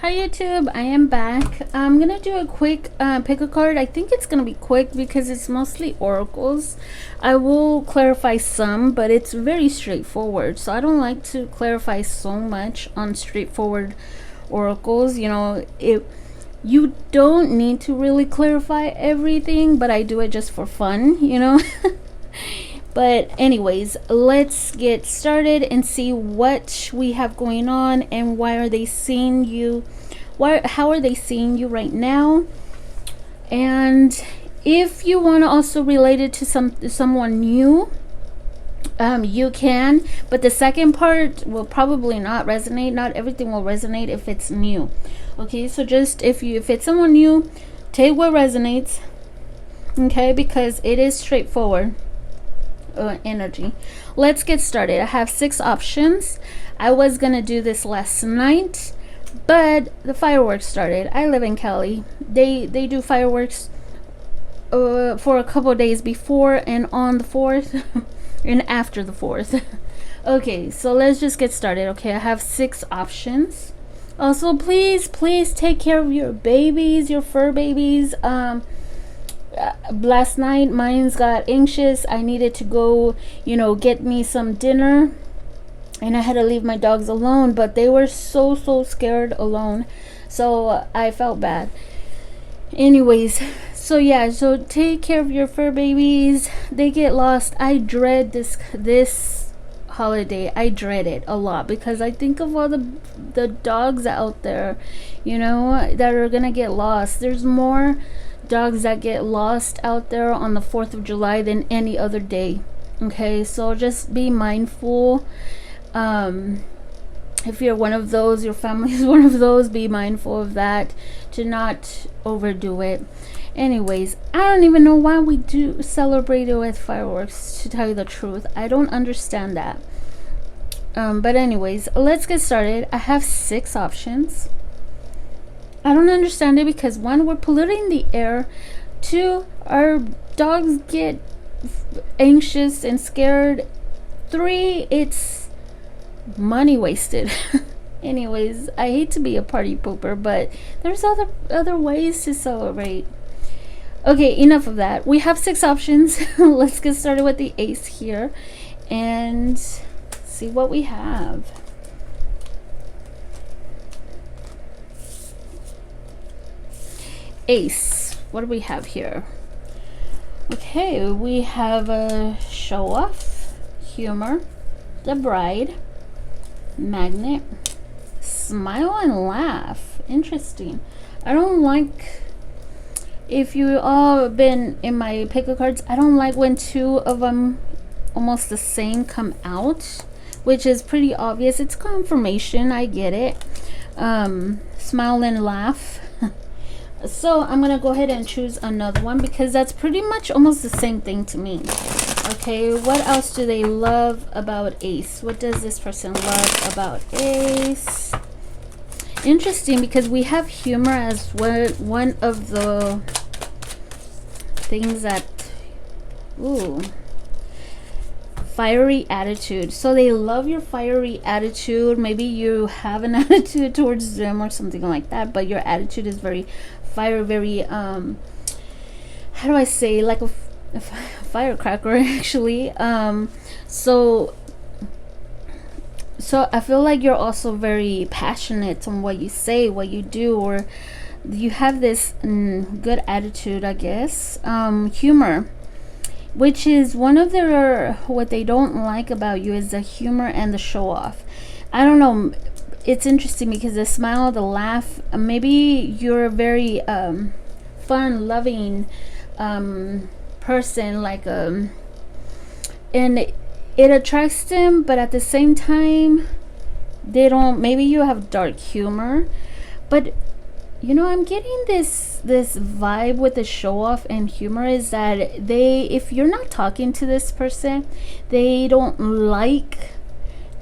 Hi YouTube, I am back. I'm gonna do a quick pick a card. I think it's gonna be quick because it's mostly oracles. I will clarify some, but it's very straightforward, so I don't like to clarify so much on straightforward oracles. You know, you don't need to really clarify everything, but I do it just for fun, you know. But anyways, let's get started and see what we have going on and why are they seeing you, how are they seeing you right now. And if you want to also relate it to someone new, you can, but the second part will probably not resonate. Not everything will resonate if it's new. Okay, so just if it's someone new, take what resonates, okay, because it is straightforward energy. Let's get started. I have 6 options. I was gonna do this last night, but the fireworks started. I live in Cali. They do fireworks for a couple days before and on the 4th and after the 4th. Okay, so let's just get started. Okay, I have 6 options. Also, please take care of your babies, your fur babies. Last night mine's got anxious. I needed to go, you know, get me some dinner, and I had to leave my dogs alone, but they were so scared alone, so I felt bad. Anyways, so yeah, so take care of your fur babies. They get lost. I dread this holiday. I dread it a lot because I think of all the dogs out there, you know, that are gonna get lost. There's more dogs that get lost out there on the 4th of July than any other day. Okay, so just be mindful. If you're one of those, your family is one of those, be mindful of that, to not overdo it. Anyways, I don't even know why we do celebrate it with fireworks, to tell you the truth. I don't understand that. But anyways, let's get started. I have 6 options. I don't understand it because 1, we're polluting the air. 2, our dogs get anxious and scared. 3, it's money wasted. Anyways, I hate to be a party pooper, but there's other ways to celebrate. Okay, enough of that. We have 6 options. Let's get started with the ace here and see what we have. Ace, what do we have here? Okay, we have a show off, humor, the bride, magnet, smile and laugh. Interesting. I don't like, if you all been in my pick a cards, I don't like when 2 of them almost the same come out, which is pretty obvious. It's confirmation, I get it. Smile and laugh. So I'm gonna go ahead and choose another one because that's pretty much almost the same thing to me. Okay, what else do they love about ace? What does this person love about ace? Interesting, because we have humor as one of the things that, ooh, fiery attitude. So they love your fiery attitude. Maybe you have an attitude towards them or something like that, but your attitude is very fire, very how do I say, like a firecracker actually. So I feel like you're also very passionate on what you say, what you do, or you have this good attitude, I guess. Humor, which is one of their, what they don't like about you is the humor and the show off. I don't know, it's interesting because the smile, the laugh, maybe you're a very fun loving person, like and it attracts them, but at the same time they don't, maybe you have dark humor, but you know, I'm getting this vibe with the show off and humor is that if you're not talking to this person, they don't like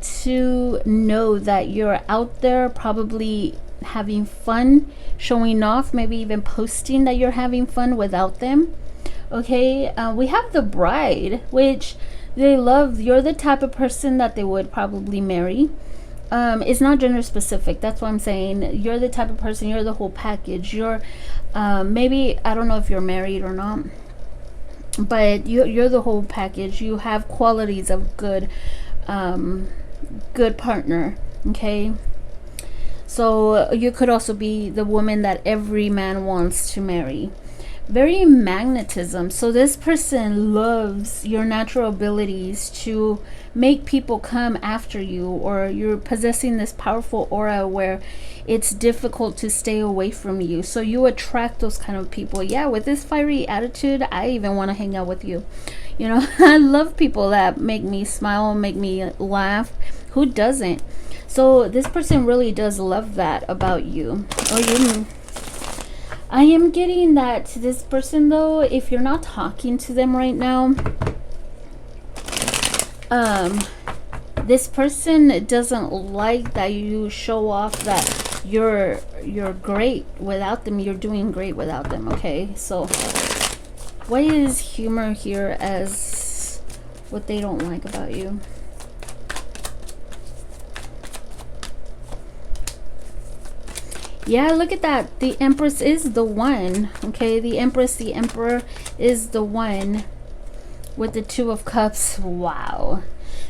to know that you're out there probably having fun, showing off, maybe even posting that you're having fun without them. Okay, we have the bride, which they love. You're the type of person that they would probably marry. it's not gender specific. That's what I'm saying. You're the type of person, you're the whole package. You're maybe, I don't know if you're married or not, but you're the whole package. You have qualities of good partner. Okay, so you could also be the woman that every man wants to marry. Very magnetism. So this person loves your natural abilities to make people come after you, or you're possessing this powerful aura where it's difficult to stay away from you. So you attract those kind of people. Yeah, with this fiery attitude, I even want to hang out with you. You know, I love people that make me smile, make me laugh. Who doesn't? So this person really does love that about you. Or you. I am getting that this person, though, if you're not talking to them right now, this person doesn't like that you show off that you're great without them. You're doing great without them. Okay, so why is humor here as what they don't like about you? Yeah, look at that. The Empress is the one. Okay, the Empress, the Emperor is the one with the Two of Cups. Wow.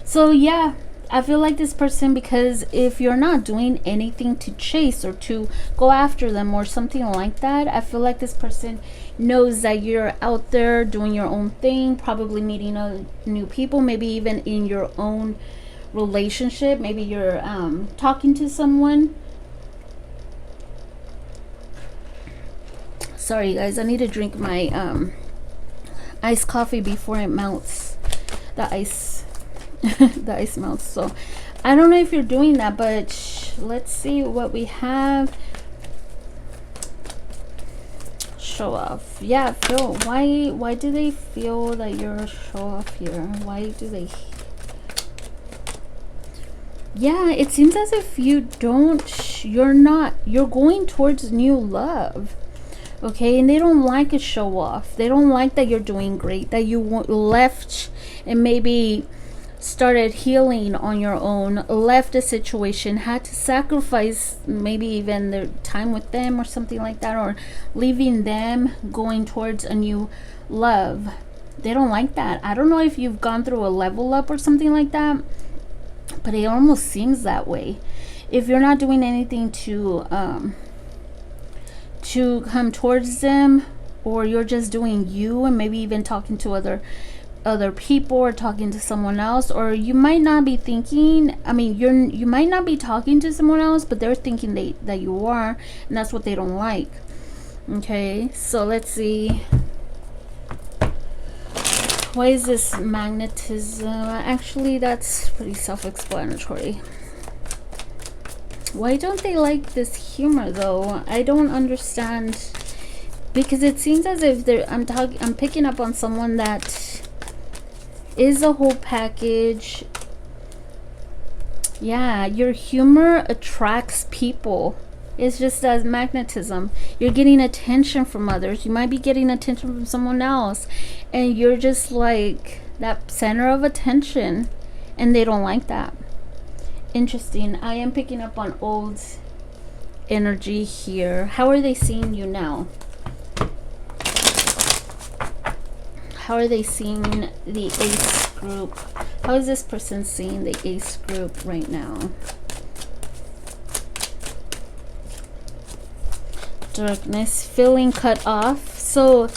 So yeah, I feel like this person, because if you're not doing anything to chase or to go after them or something like that, I feel like this person knows that you're out there doing your own thing, probably meeting new people, maybe even in your own relationship. Maybe you're talking to someone. Sorry guys, I need to drink my iced coffee before it melts. The ice the ice melts. So I don't know if you're doing that, but let's see what we have. Show off. Yeah, feel why do they feel that you're a show off here? Why do they? Yeah, it seems as if you're going towards new love. Okay, and they don't like a show off. They don't like that you're doing great, that you left and maybe started healing on your own, left a situation, had to sacrifice maybe even their time with them or something like that, or leaving them, going towards a new love. They don't like that. I don't know if you've gone through a level up or something like that, but it almost seems that way. If you're not doing anything to come towards them, or you're just doing you and maybe even talking to other people or talking to someone else, or you might not be thinking, I mean, you might not be talking to someone else, but they're thinking that you are, and that's what they don't like. Okay, so let's see, why is this magnetism? Actually, that's pretty self-explanatory. Why don't they like this humor though? I don't understand, because it seems as if I'm picking up on someone that is a whole package. Yeah, your humor attracts people. It's just as magnetism. You're getting attention from others. You might be getting attention from someone else, and you're just like that center of attention, and they don't like that. Interesting. I am picking up on old energy here. How are they seeing you now? How are they seeing the Ace group? How is this person seeing the Ace group right now? Darkness, feeling cut off. So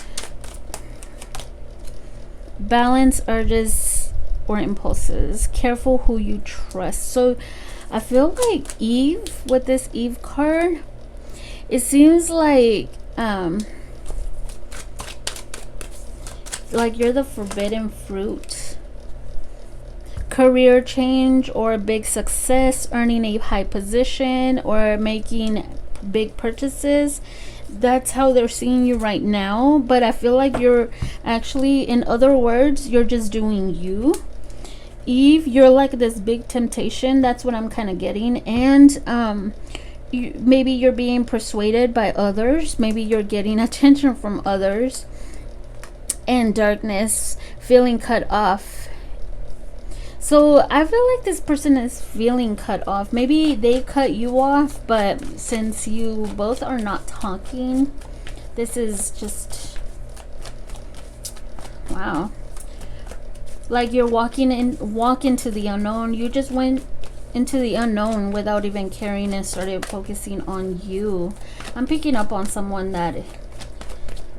balance, urges, or impulses. Careful who you trust. So I feel like Eve, with this Eve card, it seems like you're the forbidden fruit. Career change or a big success, earning a high position, or making big purchases. That's how they're seeing you right now. But I feel like you're actually, in other words, you're just doing you. Eve, you're like this big temptation. That's what I'm kind of getting. And maybe you're being persuaded by others. Maybe you're getting attention from others. And darkness, feeling cut off. So I feel like this person is feeling cut off. Maybe they cut you off, but since you both are not talking, this is just, wow. Like you're walk into the unknown. You just went into the unknown without even caring and started focusing on you. I'm picking up on someone that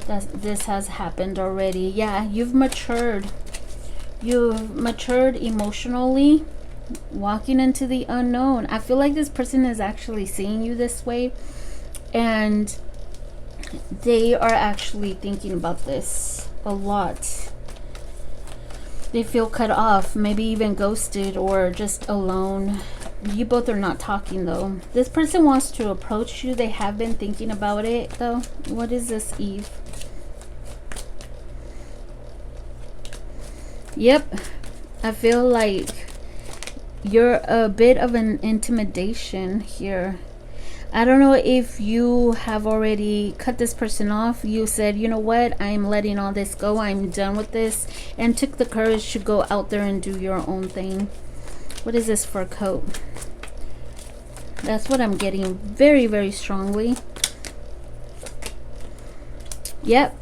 this has happened already. Yeah, you've matured. You've matured emotionally, walking into the unknown. I feel like this person is actually seeing you this way, and they are actually thinking about this a lot. They feel cut off, maybe even ghosted or just alone. You both are not talking though. This person wants to approach you. They have been thinking about it though. What is this, Eve? Yep, I feel like you're a bit of an intimidation here. I don't know if you have already cut this person off. You said, you know what, I'm letting all this go, I'm done with this, and took the courage to go out there and do your own thing. What is this fur coat? That's what I'm getting very, very strongly. Yep,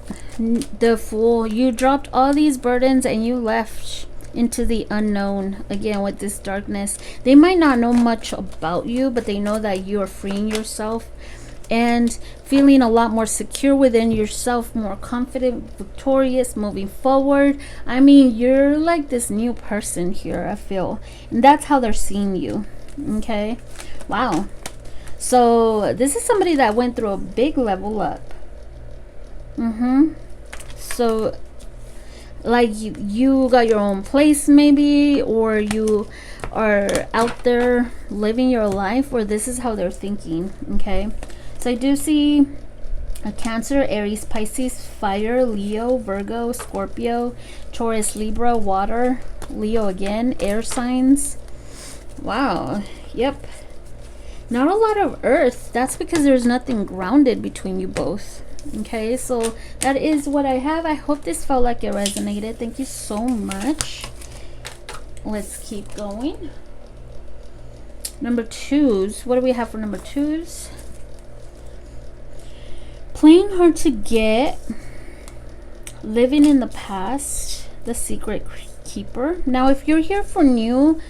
the Fool. You dropped all these burdens and you left into the unknown again with this darkness. They might not know much about you, but they know that you are freeing yourself and feeling a lot more secure within yourself, more confident, victorious, moving forward. I mean, you're like this new person here, I feel, and that's how they're seeing you. Okay, wow. So this is somebody that went through a big level up. So like you got your own place maybe, or you are out there living your life, or this is how they're thinking. Okay, so I do see a Cancer, Aries, Pisces, Fire, Leo, Virgo, Scorpio, Taurus, Libra, Water, Leo again, air signs. Wow. Yep, not a lot of Earth. That's because there's nothing grounded between you both. Okay, so that is what I have. I hope this felt like it resonated. Thank you so much. Let's keep going. Number twos. What do we have for number twos? Playing hard to get, living in the past, the secret keeper. Now if you're here for new,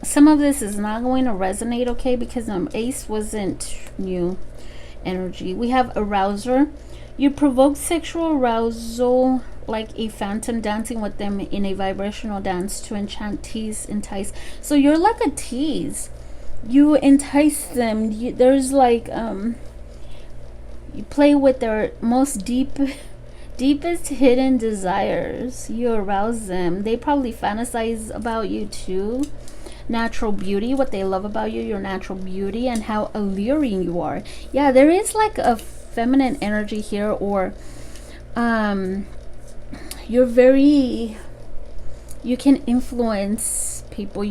some of this is not going to resonate, okay, because Ace wasn't new energy. We have Arouser. You provoke sexual arousal like a phantom, dancing with them in a vibrational dance to enchant, tease, entice. So you're like a tease. You entice them. There's like you play with their most deepest hidden desires. You arouse them. They probably fantasize about you too. Natural beauty, what they love about you, your natural beauty, and how alluring you are. Yeah, there is like a feminine energy here, or you're very, you can influence people.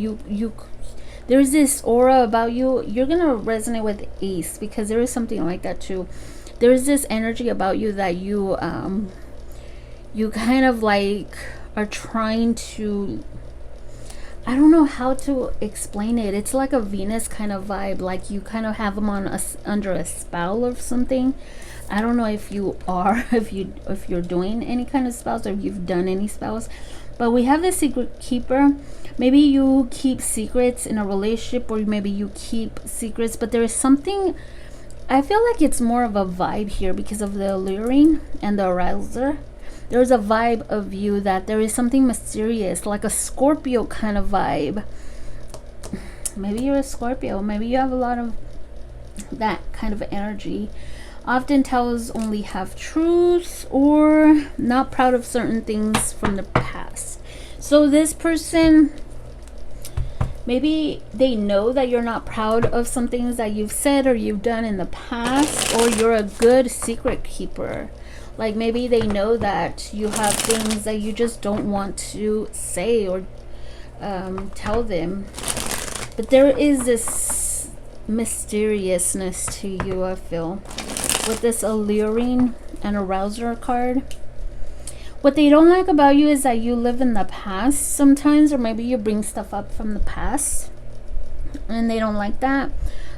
There's this aura about you. You're gonna resonate with Ace because there is something like that too. There's this energy about you that you kind of like are trying to, I don't know how to explain it. It's like a Venus kind of vibe. Like you kind of have them on under a spell or something. I don't know if you are, if you're doing any kind of spells, or if you've done any spells. But we have the secret keeper. Maybe you keep secrets in a relationship, or maybe you keep secrets. But there is something. I feel like it's more of a vibe here because of the alluring and the arouser. There's a vibe of you that there is something mysterious, like a Scorpio kind of vibe. Maybe you're a Scorpio. Maybe you have a lot of that kind of energy. Often tells only half truths, or not proud of certain things from the past. So this person, maybe they know that you're not proud of some things that you've said or you've done in the past, or you're a good secret keeper. Like maybe they know that you have things that you just don't want to say or tell them. But there is this mysteriousness to you, I feel, with this alluring and arouser card. What they don't like about you is that you live in the past sometimes, or maybe you bring stuff up from the past and they don't like that.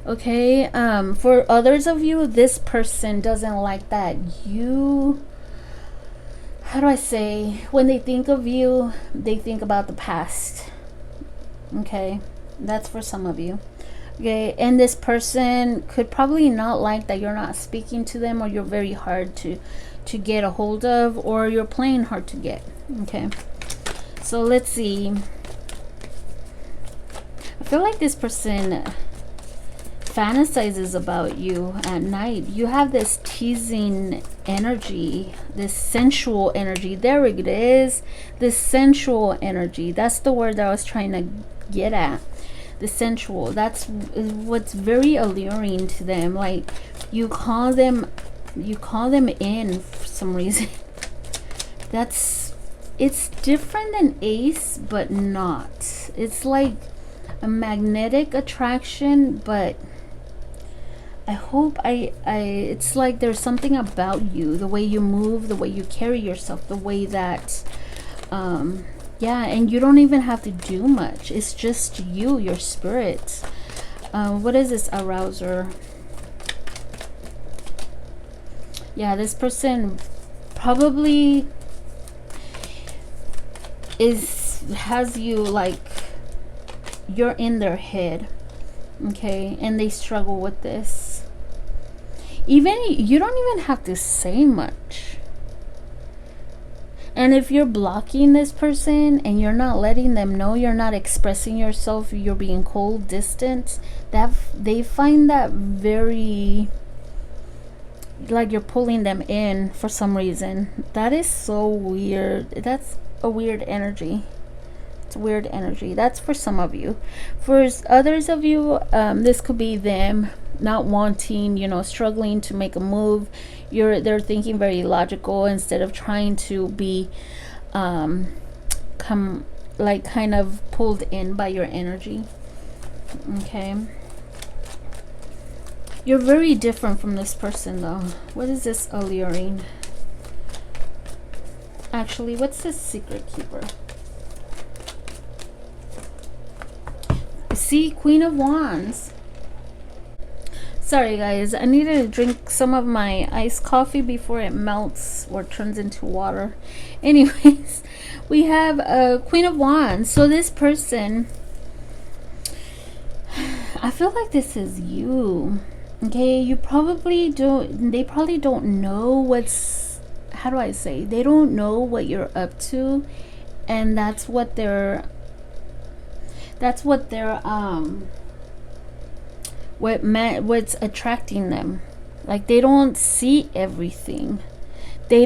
Okay, for others of you, this person doesn't like that you, how do I say, when they think of you, they think about the past. Okay, that's for some of you. Okay, and this person could probably not like that you're not speaking to them, or you're very hard to get a hold of, or you're playing hard to get. Okay, so let's see. I feel like this person fantasizes about you at night. You have this teasing energy, this sensual energy. There it is, this sensual energy. That's the word that I was trying to get at. The sensual. That's what's very alluring to them. Like, you call them in for some reason. It's different than ace, but not. It's like a magnetic attraction, but I hope it's like there's something about you, the way you move, the way you carry yourself, the way that yeah, and you don't even have to do much. It's just you, your spirit. What is this arouser? Yeah, this person probably has you like you're in their head. Okay, and they struggle with this. Even you don't even have to say much. And if you're blocking this person and you're not letting them know, you're not expressing yourself, you're being cold, distant, that they find that very, like you're pulling them in for some reason. That is so weird. That's a weird energy. It's weird energy. That's for some of you. For others of you, this could be them not wanting, struggling to make a move. They're thinking very logical instead of trying to be kind of pulled in by your energy. Okay, you're very different from this person though. What is this alluring? Actually, what's this secret keeper? See, Queen of Wands. Sorry guys, I need to drink some of my iced coffee before it melts or turns into water. Anyways, we have a Queen of Wands. So this person, I feel like this is you. Okay, they probably don't know what's, how do I say, they don't know what you're up to, and that's what they're what's attracting them. Like, they don't see everything. They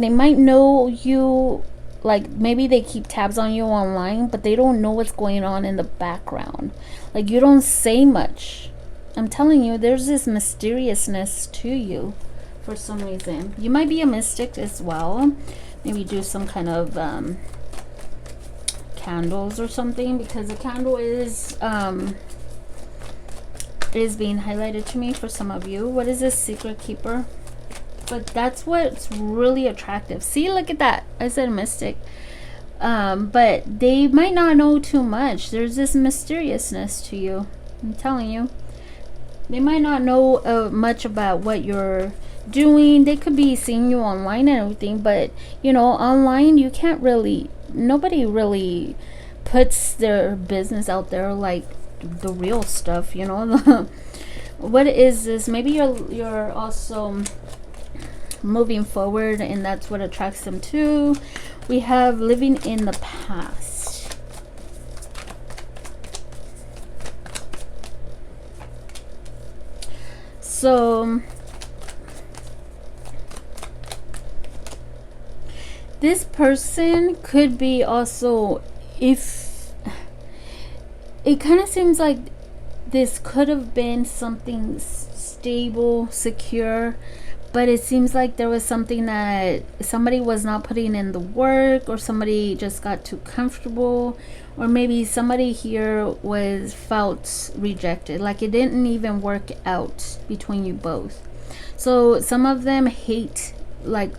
might know you, like maybe they keep tabs on you online, but they don't know what's going on in the background. Like, you don't say much. I'm telling you, there's this mysteriousness to you for some reason. You might be a mystic as well. Maybe do some kind of candles or something, because the candle is being highlighted to me for some of you. What is this secret keeper? But that's what's really attractive. See, look at that. I said mystic. But they might not know too much. There's this mysteriousness to you. I'm telling you. They might not know much about what you're doing. They could be seeing you online and everything, but online you can't really, nobody really puts their business out there like the real stuff. What is this? Maybe you're also moving forward, and that's what attracts them too. We have living in the past. So this person could be also, if it kind of seems like this could have been something stable, secure, but it seems like there was something that somebody was not putting in the work, or somebody just got too comfortable, or maybe somebody here felt rejected, like it didn't even work out between you both. So some of them hate, like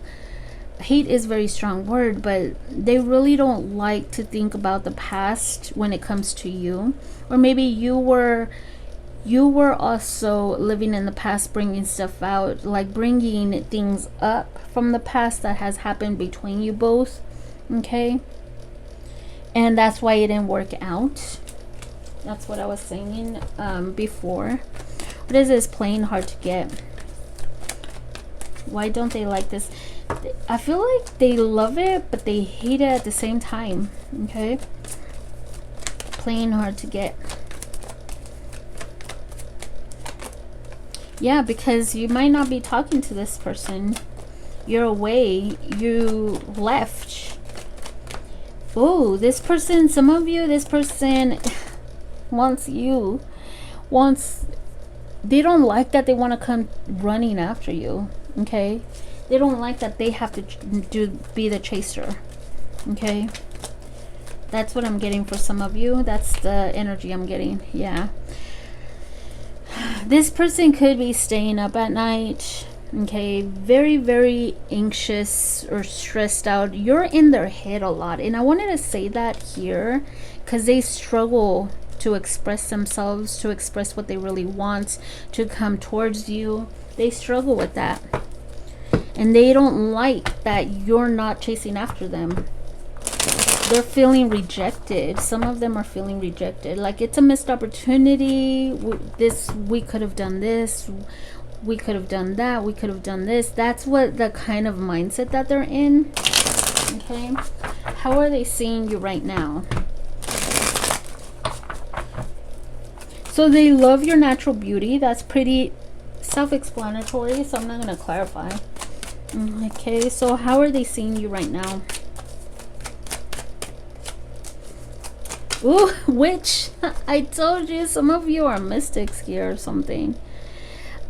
hate is a very strong word, but they really don't like to think about the past when it comes to you. Or maybe you were also living in the past, bringing stuff out, like bringing things up from the past that has happened between you both. Okay, and that's why it didn't work out. That's what I was saying before. What is this? Playing hard to get. Why don't they like this? I feel like they love it, but they hate it at the same time. Okay, playing hard to get. Yeah, because you might not be talking to this person. You're away. You left. Oh, this person, some of you, this person wants you. They don't like that they want to come running after you. Okay? They don't like that they have to be the chaser. Okay? That's what I'm getting for some of you. That's the energy I'm getting. Yeah. This person could be staying up at night. Okay, very, very anxious or stressed out. You're in their head a lot, and I wanted to say that here because they struggle to express themselves, to express what they really want, to come towards you. They struggle with that, and they don't like that you're not chasing after them. They're feeling rejected. Some of them are feeling rejected, like it's a missed opportunity. We could have done this, we could have done that, we could have done this. That's what the kind of mindset that they're in. Okay, how are they seeing you right now? So they love your natural beauty. That's pretty self-explanatory, so I'm not going to clarify. Okay, so how are they seeing you right now? Ooh, witch. I told you, some of you are mystics here or something.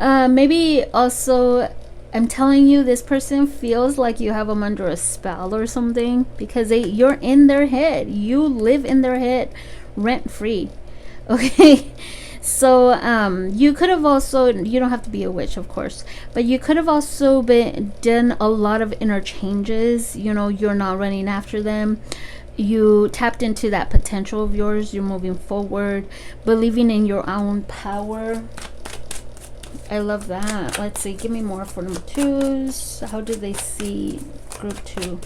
Maybe also, I'm telling you, this person feels like you have them under a spell or something, because you're in their head. You live in their head rent free. Okay, so you could have also, you don't have to be a witch, of course, but you could have also done a lot of interchanges. You know, you're not running after them. You tapped into that potential of yours. You're moving forward, believing in your own power. I love that. Let's see, give me more for number twos. How do they see group two?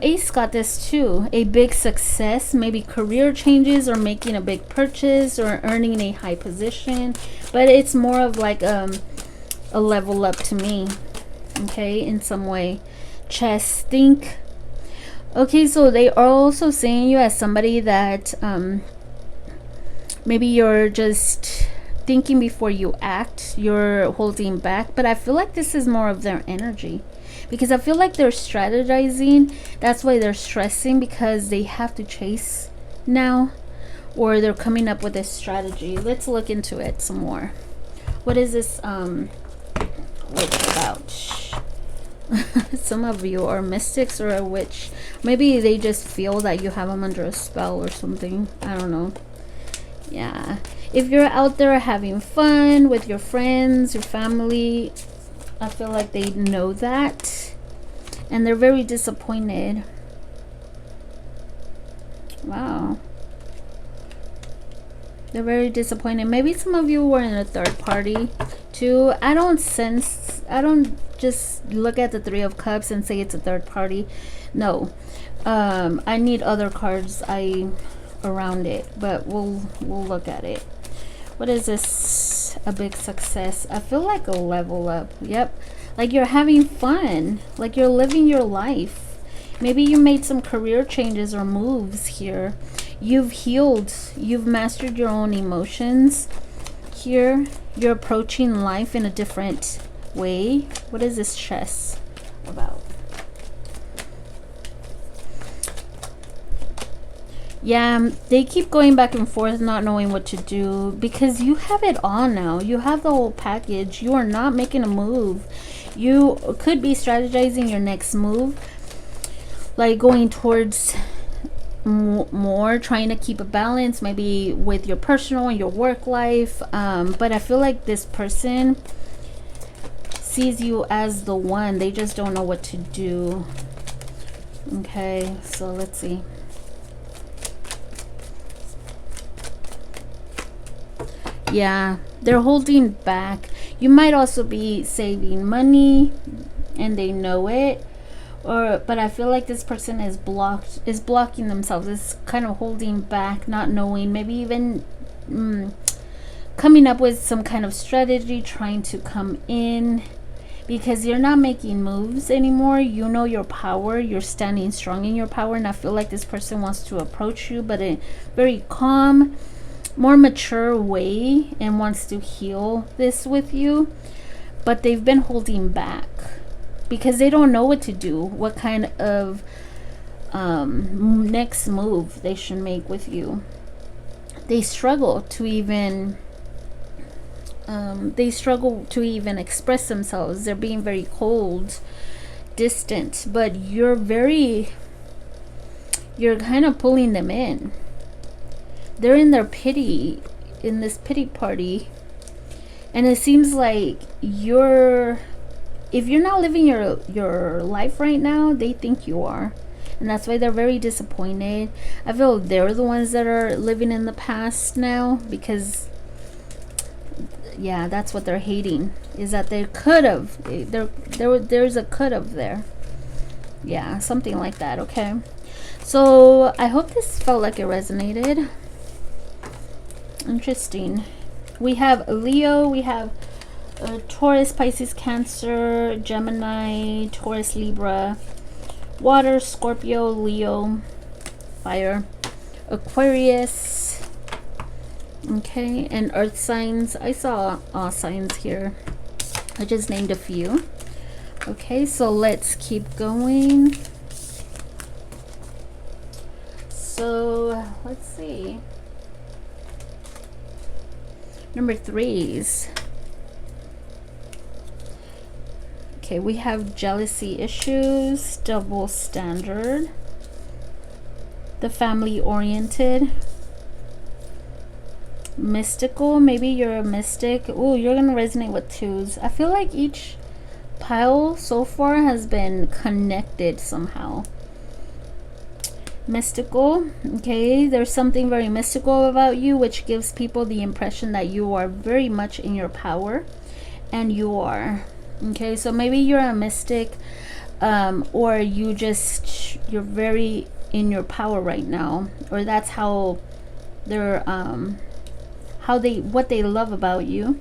Ace got this too. A big success, maybe career changes or making a big purchase or earning a high position, but it's more of like a level up to me. Okay, in some way. Chess, think. Okay, so they are also seeing you as somebody that maybe you're just thinking before you act. You're holding back, but I feel like this is more of their energy, because I feel like they're strategizing. That's why they're stressing, because they have to chase now, or they're coming up with a strategy. Let's look into it some more. What is this witch about? Some of you are mystics or a witch. Maybe they just feel that you have them under a spell or something. I don't know. Yeah, if you're out there having fun with your friends, your family, I feel like they know that, and they're very disappointed. Wow, they're very disappointed. Maybe some of you were in a third party too. I don't just look at the Three of Cups and say it's a third party. No, I need other cards around it, but we'll look at it. What is this? A big success. I feel like a level up. Yep, like you're having fun, like you're living your life. Maybe you made some career changes or moves here. You've healed. You've mastered your own emotions here. You're approaching life in a different way. What is this chess about? Yeah, they keep going back and forth, not knowing what to do, because you have it all now. You have the whole package. You are not making a move. You could be strategizing your next move, like going towards more, trying to keep a balance, maybe with your personal and your work life. But I feel like this person, sees you as the one. They just don't know what to do. Okay, so let's see. Yeah, they're holding back. You might also be saving money and they know it. But I feel like this person is blocking themselves. Is kind of holding back, not knowing, maybe even coming up with some kind of strategy, trying to come in, because you're not making moves anymore. You know your power. You're standing strong in your power, and I feel like this person wants to approach you, but in a very calm, more mature way, and wants to heal this with you. But they've been holding back because they don't know what to do, what kind of next move they should make with you. They struggle to even express themselves. They're being very cold, distant, but you're kind of pulling them in. They're in their pity, in this pity party, and it seems like if you're not living your life right now, they think you are, and that's why they're very disappointed. I feel they're the ones that are living in the past now, because yeah, that's what they're hating, is that they could have, there's a could have there. Yeah, something like that. Okay, so I hope this felt like it resonated. Interesting. We have Leo, we have Taurus, Pisces, Cancer, Gemini, Taurus, Libra, Water, Scorpio, Leo, Fire, Aquarius, okay, and Earth signs. I saw all signs here. I just named a few. Okay, so let's keep going. So let's see. Number 3s. Okay, we have jealousy issues, double standard, the family oriented, mystical. Maybe you're a mystic. Oh, you're gonna resonate with 2s. I feel like each pile so far has been connected somehow. Mystical. Okay, there's something very mystical about you, which gives people the impression that you are very much in your power, and you are. Okay, so maybe you're a mystic, or you're very in your power right now, or that's how they're what they love about you.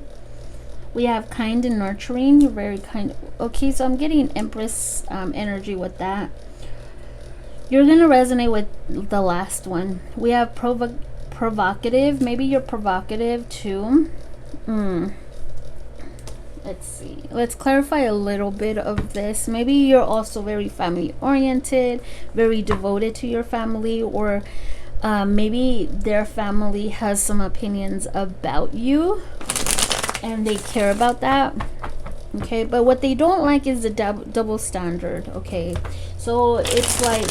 We have kind and nurturing. You're very kind. Okay, so I'm getting Empress energy with that. You're gonna resonate with the last one. We have provocative. Maybe you're provocative too. Let's see. Let's clarify a little bit of this. Maybe you're also very family oriented, very devoted to your family, or maybe their family has some opinions about you and they care about that. Okay, but what they don't like is the double standard. Okay, so it's like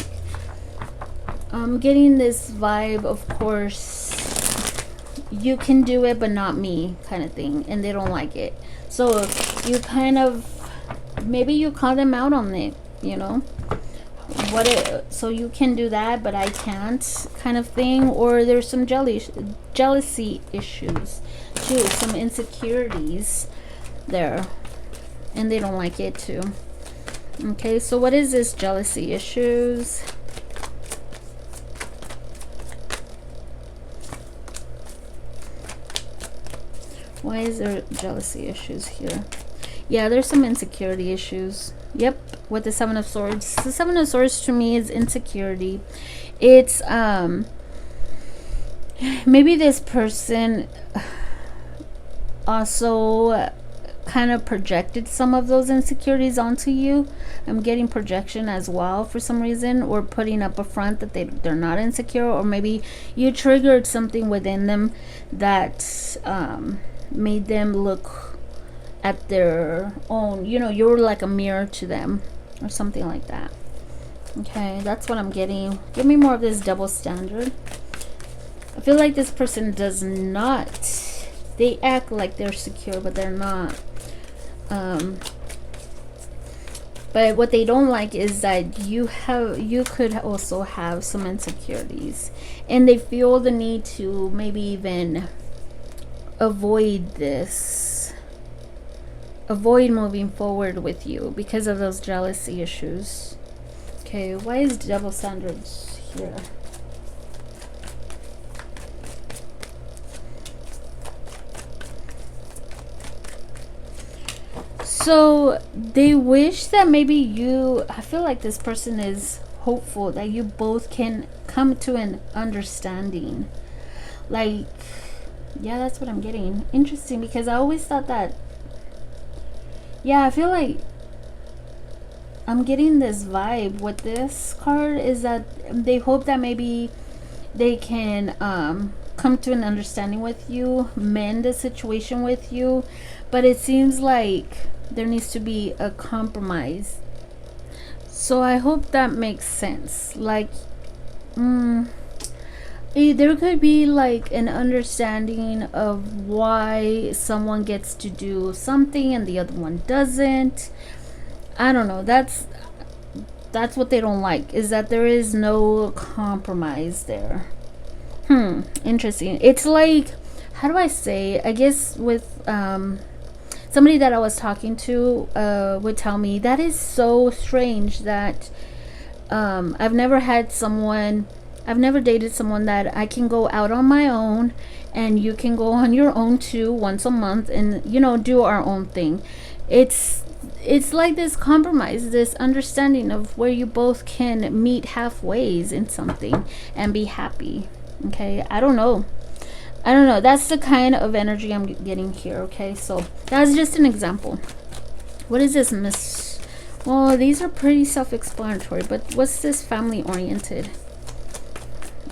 I'm getting this vibe, of course, you can do it but not me kind of thing, and they don't like it. So you kind of, maybe you call them out on it, you know, so you can do that but I can't kind of thing. Or there's some jealousy issues too, some insecurities there, and they don't like it too. Okay, so what is this jealousy issues? Why is there jealousy issues here? Yeah, there's some insecurity issues. Yep, with the 7 of Swords. The 7 of Swords to me is insecurity. It's maybe this person also kind of projected some of those insecurities onto you. I'm getting projection as well for some reason, or putting up a front that they're not insecure, or maybe you triggered something within them that made them look at their own, you know, you're like a mirror to them or something like that. Okay, that's what I'm getting. Give me more of this double standard. I feel like this person does not, they act like they're secure but they're not. But what they don't like is that you could also have some insecurities, and they feel the need to maybe even avoid this, avoid moving forward with you because of those jealousy issues. Okay, why is double standards here? So they wish that maybe you, I feel like this person is hopeful that you both can come to an understanding. Like, yeah, that's what I'm getting. Interesting, because I always thought that, yeah, I feel like I'm getting this vibe with this card is that they hope that maybe they can come to an understanding with you, mend the situation with you, but it seems like there needs to be a compromise. So I hope that makes sense. Like, there could be like an understanding of why someone gets to do something and the other one doesn't. I don't know. That's what they don't like, is that there is no compromise there. Interesting. It's like, how do I say? I guess with somebody that I was talking to would tell me that is so strange that I've never dated someone that I can go out on my own and you can go on your own too once a month and, you know, do our own thing. It's like this compromise, this understanding of where you both can meet halfways in something and be happy. Okay, I don't know. That's the kind of energy I'm getting here. Okay, so that's just an example. What is this, Miss? Well, these are pretty self-explanatory, but what's this family oriented?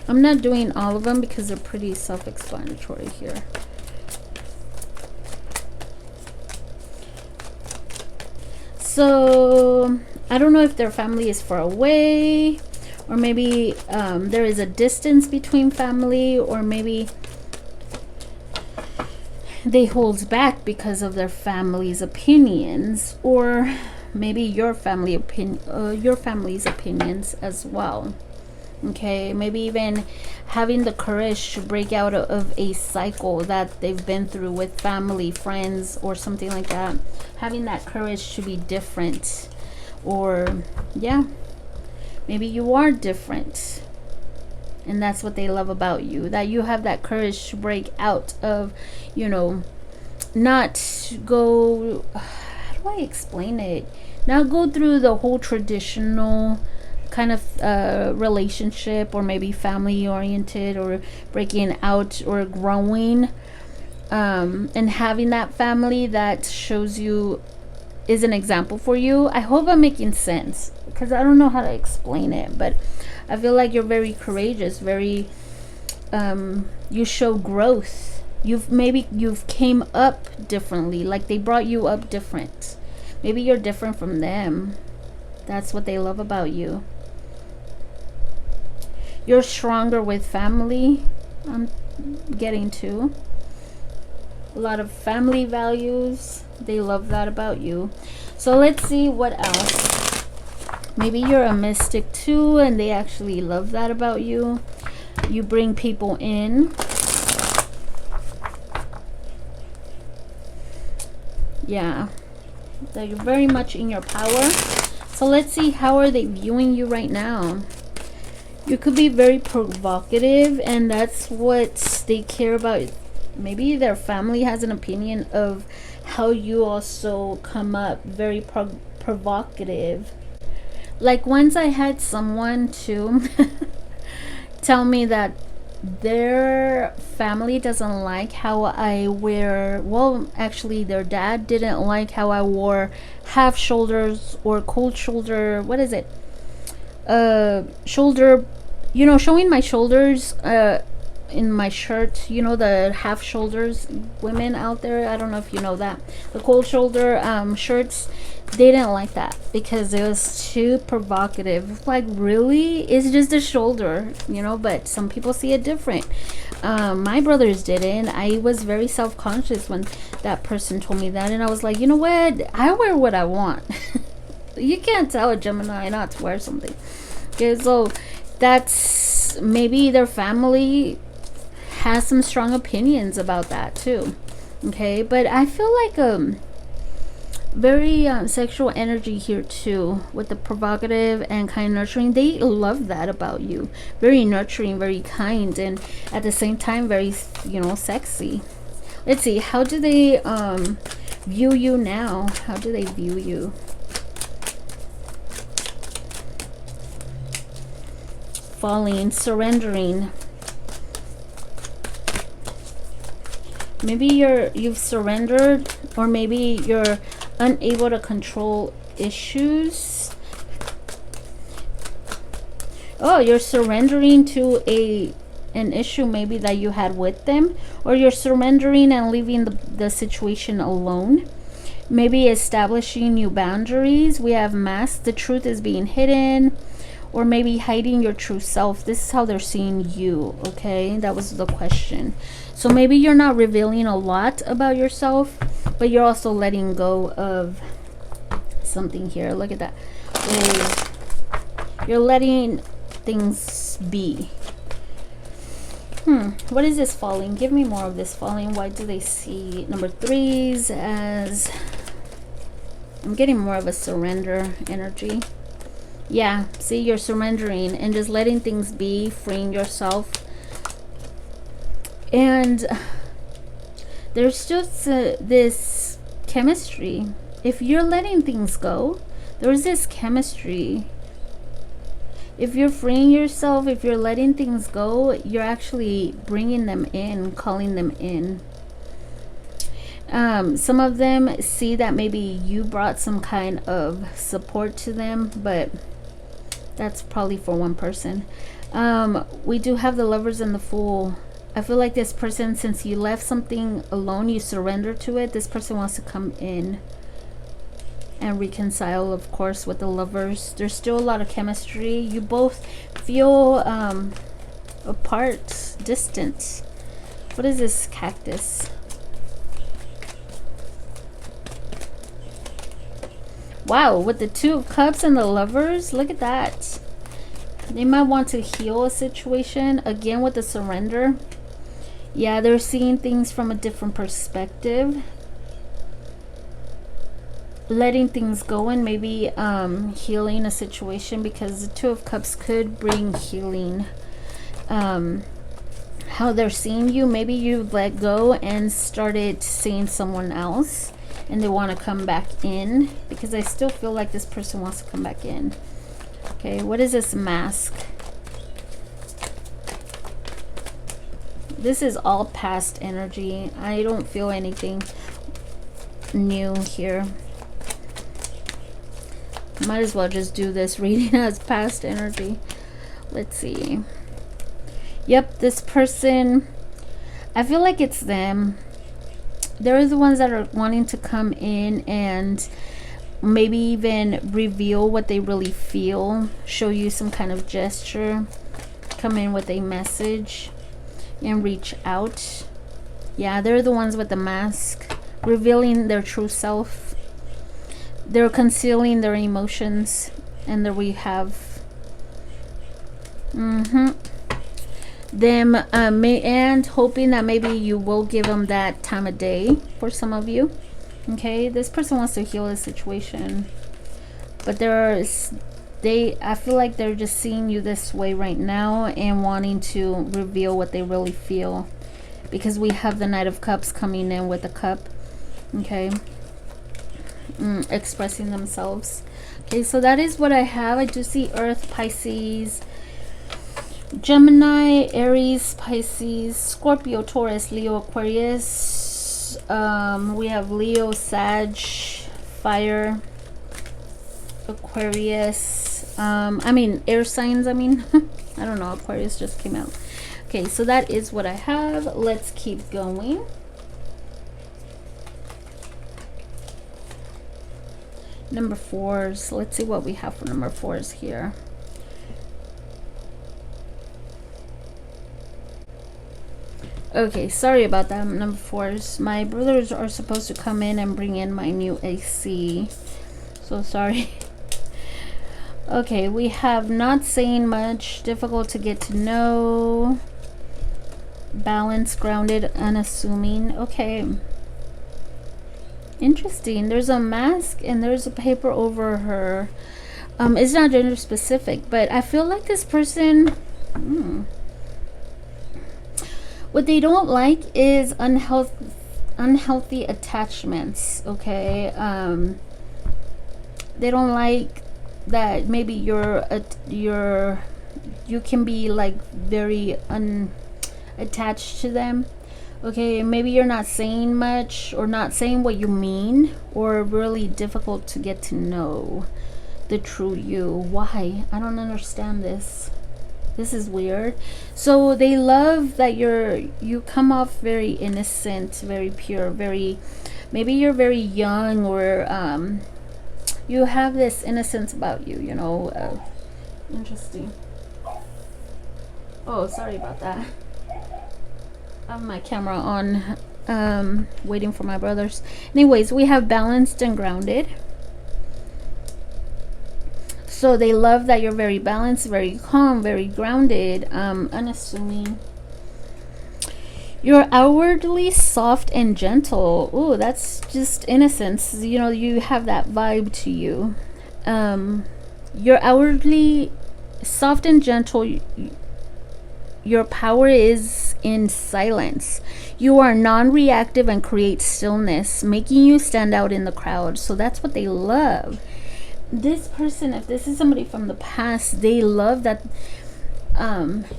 I'm not doing all of them because they're pretty self-explanatory here. So I don't know if their family is far away, or maybe there is a distance between family, or maybe they hold back because of their family's opinions, or maybe your family's opinions as well. Okay, maybe even having the courage to break out of a cycle that they've been through with family, friends, or something like that. Having that courage to be different, or yeah, maybe you are different, and that's what they love about you, that you have that courage to break out of, you know, not go, how do I explain it, not go through the whole traditional kind of relationship, or maybe family oriented, or breaking out or growing, and having that family that shows you, is an example for you. I hope I'm making sense, because I don't know how to explain it, but I feel like you're very courageous, very you show growth. You've came up differently, like they brought you up different. Maybe you're different from them. That's what they love about you. You're stronger with family. I'm getting to a lot of family values. They love that about you. So let's see what else. Maybe you're a mystic too, and they actually love that about you. You bring people in. Yeah, that you're very much in your power. So let's see, how are they viewing you right now? You could be very provocative, and that's what they care about. Maybe their family has an opinion of how you also come up very provocative. Like, once I had someone to tell me that their family doesn't like how I wear, well, actually their dad didn't like how I wore half shoulders or cold shoulder, what is it, shoulder, you know, showing my shoulders in my shirt, you know, the half shoulders, women out there, I don't know if you know that, the cold shoulder shirts. They didn't like that because it was too provocative. Like, really? It's just a shoulder, you know, but some people see it different. My brothers didn't. I was very self-conscious when that person told me that, and I was like, you know what? I wear what I want. You can't tell a Gemini not to wear something. Okay, so that's maybe their family has some strong opinions about that too. Okay, but I feel like very sexual energy here too, with the provocative and kind nurturing. They love that about you. Very nurturing, very kind, and at the same time very, you know, sexy. Let's see, how do they view you now? How do they view you? Falling, surrendering. Maybe you've surrendered, or maybe you're unable to control issues. Oh, you're surrendering to an issue maybe that you had with them, or you're surrendering and leaving the situation alone. Maybe establishing new boundaries. We have mask. The truth is being hidden, or maybe hiding your true self. This is how they're seeing you. Okay, that was the question. So maybe you're not revealing a lot about yourself, but you're also letting go of something here. Look at that. You're letting things be. What is this falling? Give me more of this falling. Why do they see number 3s as... I'm getting more of a surrender energy. Yeah, see, you're surrendering and just letting things be, freeing yourself. And there's just this chemistry. If you're letting things go, there's this chemistry. If you're freeing yourself, if you're letting things go, you're actually bringing them in, calling them in. Some of them see that maybe you brought some kind of support to them, but that's probably for one person. We do have the Lovers and the Fool. I feel like this person, since you left something alone, you surrender to it, this person wants to come in and reconcile, of course, with the Lovers. There's still a lot of chemistry. You both feel apart, distant. What is this cactus? Wow, with the Two of Cups and the Lovers, look at that. They might want to heal a situation, again with the surrender. Yeah, they're seeing things from a different perspective. Letting things go and maybe healing a situation, because the Two of Cups could bring healing. How they're seeing you, maybe you've let go and started seeing someone else, and they want to come back in, because I still feel like this person wants to come back in. Okay, what is this mask? This is all past energy. I don't feel anything new here. Might as well just do this reading as past energy. Let's see. Yep, this person, I feel like it's them. They're the ones that are wanting to come in and maybe even reveal what they really feel, show you some kind of gesture, come in with a message and reach out. Yeah, they're the ones with the mask, revealing their true self. They're concealing their emotions, and there we have them and hoping that maybe you will give them that time of day for some of you. Okay, this person wants to heal the situation, but I feel like they're just seeing you this way right now and wanting to reveal what they really feel, because we have the Knight of Cups coming in with a cup. Okay, expressing themselves. Okay, so that is what I have. I do see Earth, Pisces, Gemini, Aries, Pisces, Scorpio, Taurus, Leo, Aquarius. We have Leo, Sag, Fire, Aquarius. I mean air signs. I mean, I don't know. Aquarius just came out. Okay, so that is what I have. Let's keep going. Number 4s. Let's see what we have for number 4s here. Okay, sorry about that, number 4s. My brothers are supposed to come in and bring in my new AC. So sorry. Okay, we have not saying much, difficult to get to know, balanced, grounded, unassuming. Okay. Interesting. There's a mask and there's a paper over her. It's not gender specific, but I feel like this person, what they don't like is unhealthy attachments. Okay. They don't like that maybe you can be like very unattached to them. Okay, maybe you're not saying much or not saying what you mean, or really difficult to get to know the true you. Why? I don't understand this. This is weird. So they love that you come off very innocent, very pure, very, maybe you're very young, or you have this innocence about you, you know. Interesting. Oh, sorry about that. I have my camera on, waiting for my brothers. Anyways, we have balanced and grounded. So they love that you're very balanced, very calm, very grounded, unassuming. You're outwardly soft and gentle. Ooh, that's just innocence. You know, you have that vibe to you. You're outwardly soft and gentle. Your power is in silence. You are non-reactive and create stillness, making you stand out in the crowd. So that's what they love. This person, if this is somebody from the past, they love that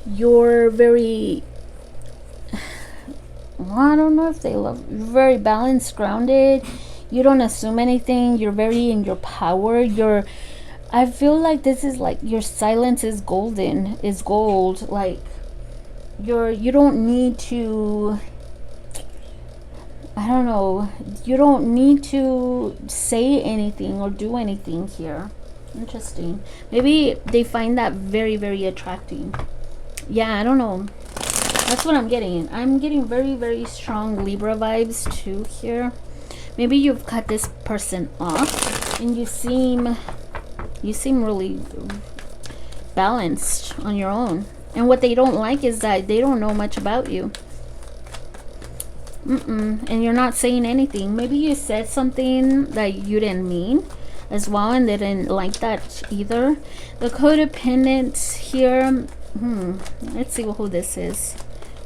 you're very, well, I don't know if they love, you're very balanced, grounded. You don't assume anything. You're very in your power. I feel like this is like your silence is golden, is gold. Like you don't need to, I don't know, you don't need to say anything or do anything here. Interesting. Maybe they find that very, very attracting. Yeah, I don't know. That's what I'm getting. I'm getting very, very strong Libra vibes too here. Maybe you've cut this person off and you seem really balanced on your own. And what they don't like is that they don't know much about you. And you're not saying anything. Maybe you said something that you didn't mean as well, and they didn't like that either. The codependent here. Let's see who this is.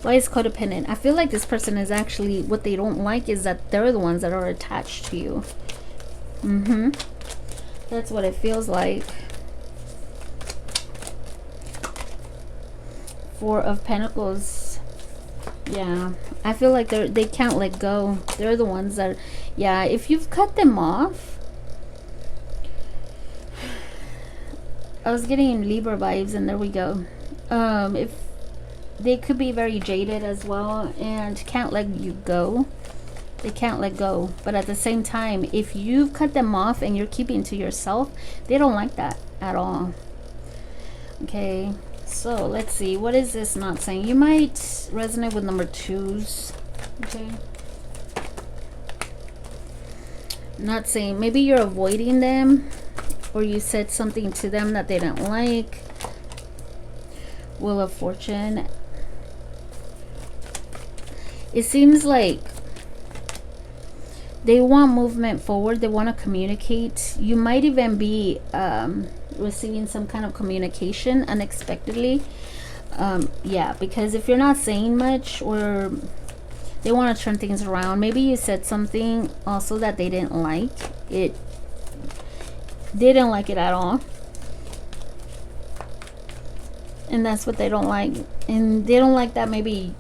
Why is codependent? I feel like this person is actually, what they don't like is that they're the ones that are attached to you. That's what it feels like. Four of Pentacles. Yeah, I feel like they can't let go. They're the ones that, yeah, if you've cut them off. I was getting Libra vibes, and there we go. If they could be very jaded as well and can't let you go. They can't let go. But at the same time, if you've cut them off and you're keeping to yourself, they don't like that at all. Okay, so let's see. What is this not saying? You might resonate with number 2s. Okay. Not saying. Maybe you're avoiding them, or you said something to them that they didn't like. Wheel of Fortune. It seems like they want movement forward. They want to communicate. You might even be receiving some kind of communication unexpectedly. Yeah, because if you're not saying much, or they want to turn things around. Maybe you said something also that they didn't like. They didn't like it at all. And that's what they don't like. And they don't like that maybe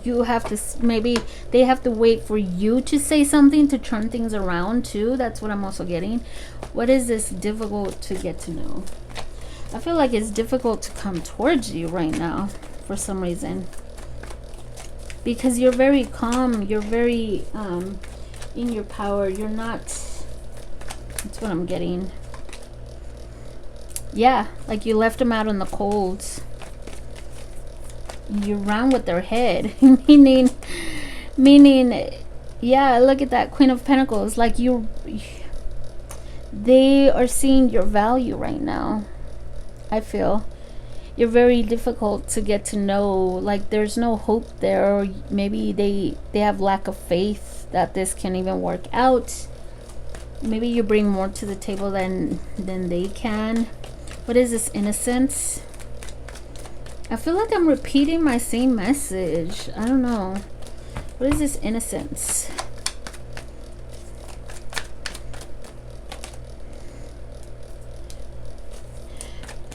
you have to, maybe they have to wait for you to say something to turn things around too. That's what I'm also getting. What is this difficult to get to know? I feel like it's difficult to come towards you right now for some reason, because you're very calm, you're very in your power. You're not, that's what I'm getting. Yeah, like you left them out in the cold. You ran with their head. meaning, yeah, look at that Queen of Pentacles. Like they are seeing your value right now. I feel you're very difficult to get to know. Like there's no hope there, or maybe they have lack of faith that this can even work out. Maybe you bring more to the table than they can. What is this? Innocence. I feel like I'm repeating my same message. I don't know. What is this? Innocence.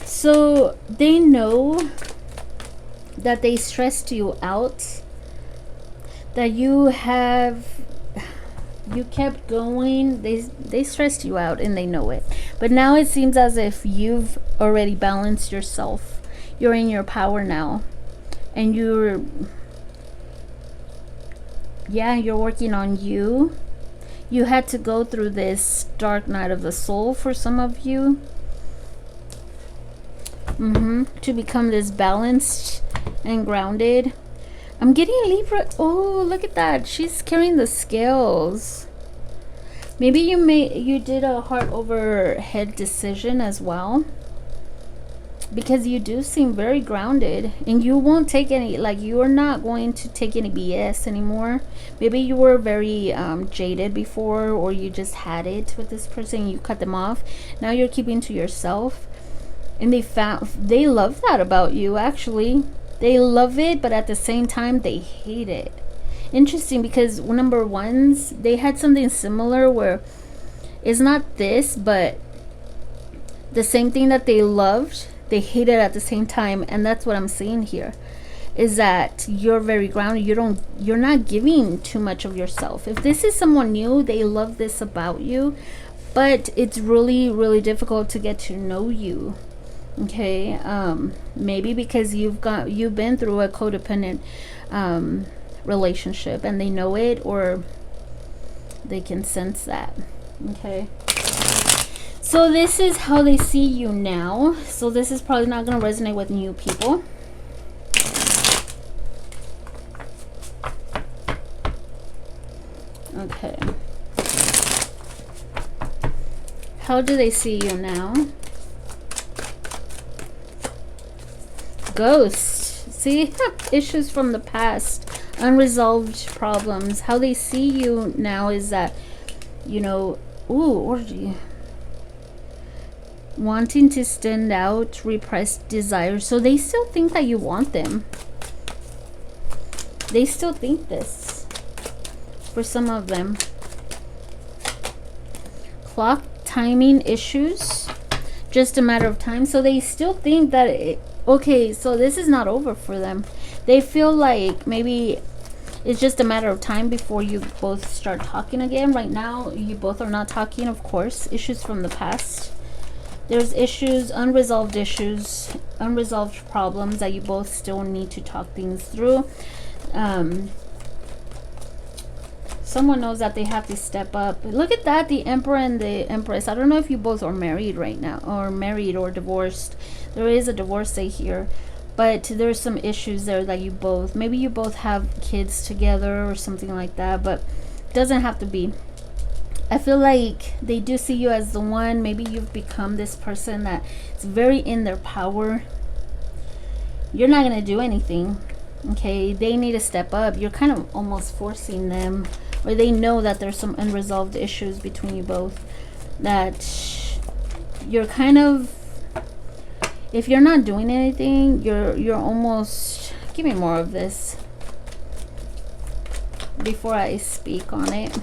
So they know that they stressed you out, that you kept going. They stressed you out and they know it. But now it seems as if you've already balanced yourself. You're in your power now, and you're working on you. You had to go through this dark night of the soul for some of you, to become this balanced and grounded. I'm getting Libra. Oh, look at that. She's carrying the scales. Maybe you did a heart over head decision as well, because you do seem very grounded, and you won't take any, like, you are not going to take any BS anymore. Maybe you were very jaded before, or you just had it with this person, you cut them off. Now you're keeping to yourself, and they love that about you. Actually, they love it, but at the same time they hate it. Interesting, because number ones, they had something similar where it's not this, but the same thing that they loved, they hate it at the same time. And that's what I'm seeing here, is that you're very grounded. You're not giving too much of yourself. If this is someone new, they love this about you, but it's really, really difficult to get to know you. Okay, maybe because you've been through a codependent relationship, and they know it, or they can sense that. Okay, so this is how they see you now. So this is probably not going to resonate with new people. Okay, how do they see you now? Ghost. See, issues from the past, unresolved problems. How they see you now is that, orgy, wanting to stand out, repressed desires. So they still think that you want them. They still think this, for some of them. Clock timing issues, just a matter of time. So they still think that okay, so this is not over for them. They feel like maybe it's just a matter of time before you both start talking again. Right now, you both are not talking, of course. Issues from the past. There's issues, unresolved problems that you both still need to talk things through. Someone knows that they have to step up. Look at that, the Emperor and the Empress. I don't know if you both are married right now, or married or divorced. There is a divorcee here, but there's some issues there that maybe you both have kids together or something like that, but it doesn't have to be. I feel like they do see you as the one. Maybe you've become this person that is very in their power. You're not going to do anything. Okay, they need to step up. You're kind of almost forcing them, or they know that there's some unresolved issues between you both, that you're kind of, if you're not doing anything, you're almost, give me more of this before I speak on it.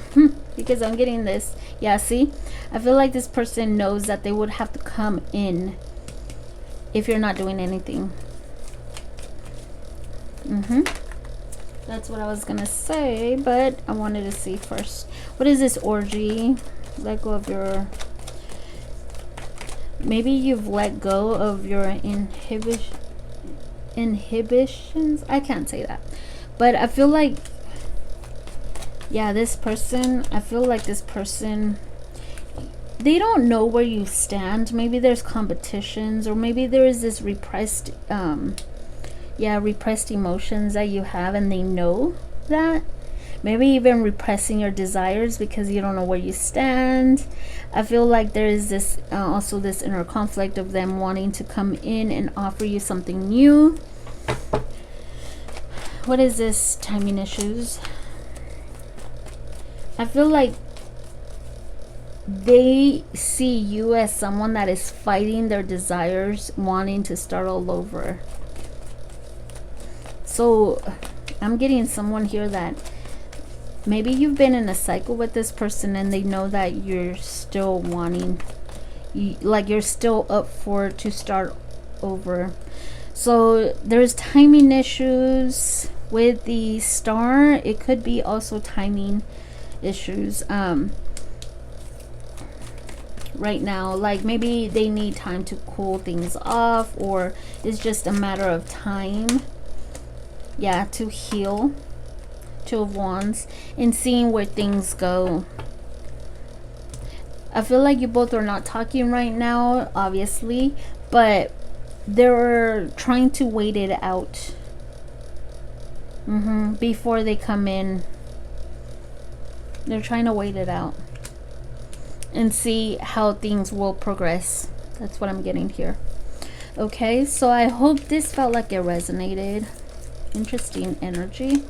Because I'm getting this. Yeah, see, I feel like this person knows that they would have to come in if you're not doing anything. That's what I was gonna say, but I wanted to see first. What is this? Orgy. Let go of your, maybe you've let go of your inhibitions. I can't say that, but I feel like, yeah, this person, I feel like this person, they don't know where you stand. Maybe there's competitions, or maybe there is this repressed repressed emotions that you have, and they know that. maybe even repressing your desires because you don't know where you stand. I feel like there is this also this inner conflict of them wanting to come in and offer you something new. What is this? Timing issues. I feel like they see you as someone that is fighting their desires, wanting to start all over. So I'm getting someone here that maybe you've been in a cycle with this person and they know that you're still wanting, like you're still up for to start over. So there's timing issues with the star. It could be also timing issues right now, like maybe they need time to cool things off, or it's just a matter of time, yeah, to heal. Two of Wands, and seeing where things go. I feel like you both are not talking right now, obviously, but they're trying to wait it out before they come in. They're trying to wait it out and see how things will progress. That's what I'm getting here. Okay, so I hope this felt like it resonated. Interesting energy.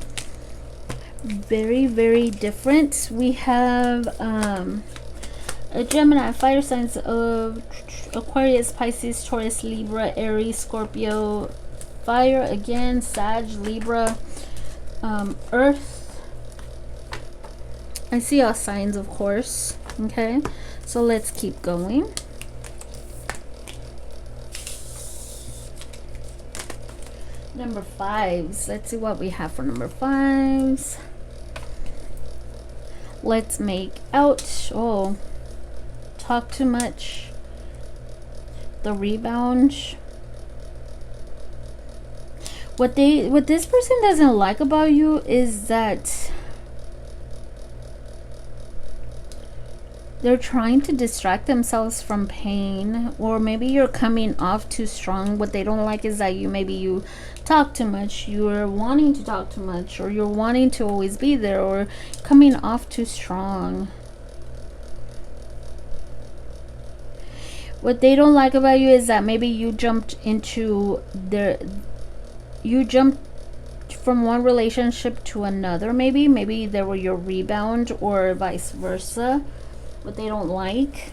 Very, very different. We have a Gemini, fire signs of Aquarius, Pisces, Taurus, Libra, Aries, Scorpio, fire again, Sag, Libra, Earth. I see all signs, of course. Okay, so let's keep going. Number fives. Let's see what we have for number fives. Let's make out. Oh, talk too much. The rebound. What this person doesn't like about you is that they're trying to distract themselves from pain, or maybe you're coming off too strong. What they don't like is that you talk too much, you're wanting to talk too much, or you're wanting to always be there, or coming off too strong. What they don't like about you is that maybe you jumped from one relationship to another. Maybe they were your rebound, or vice versa. What they don't like,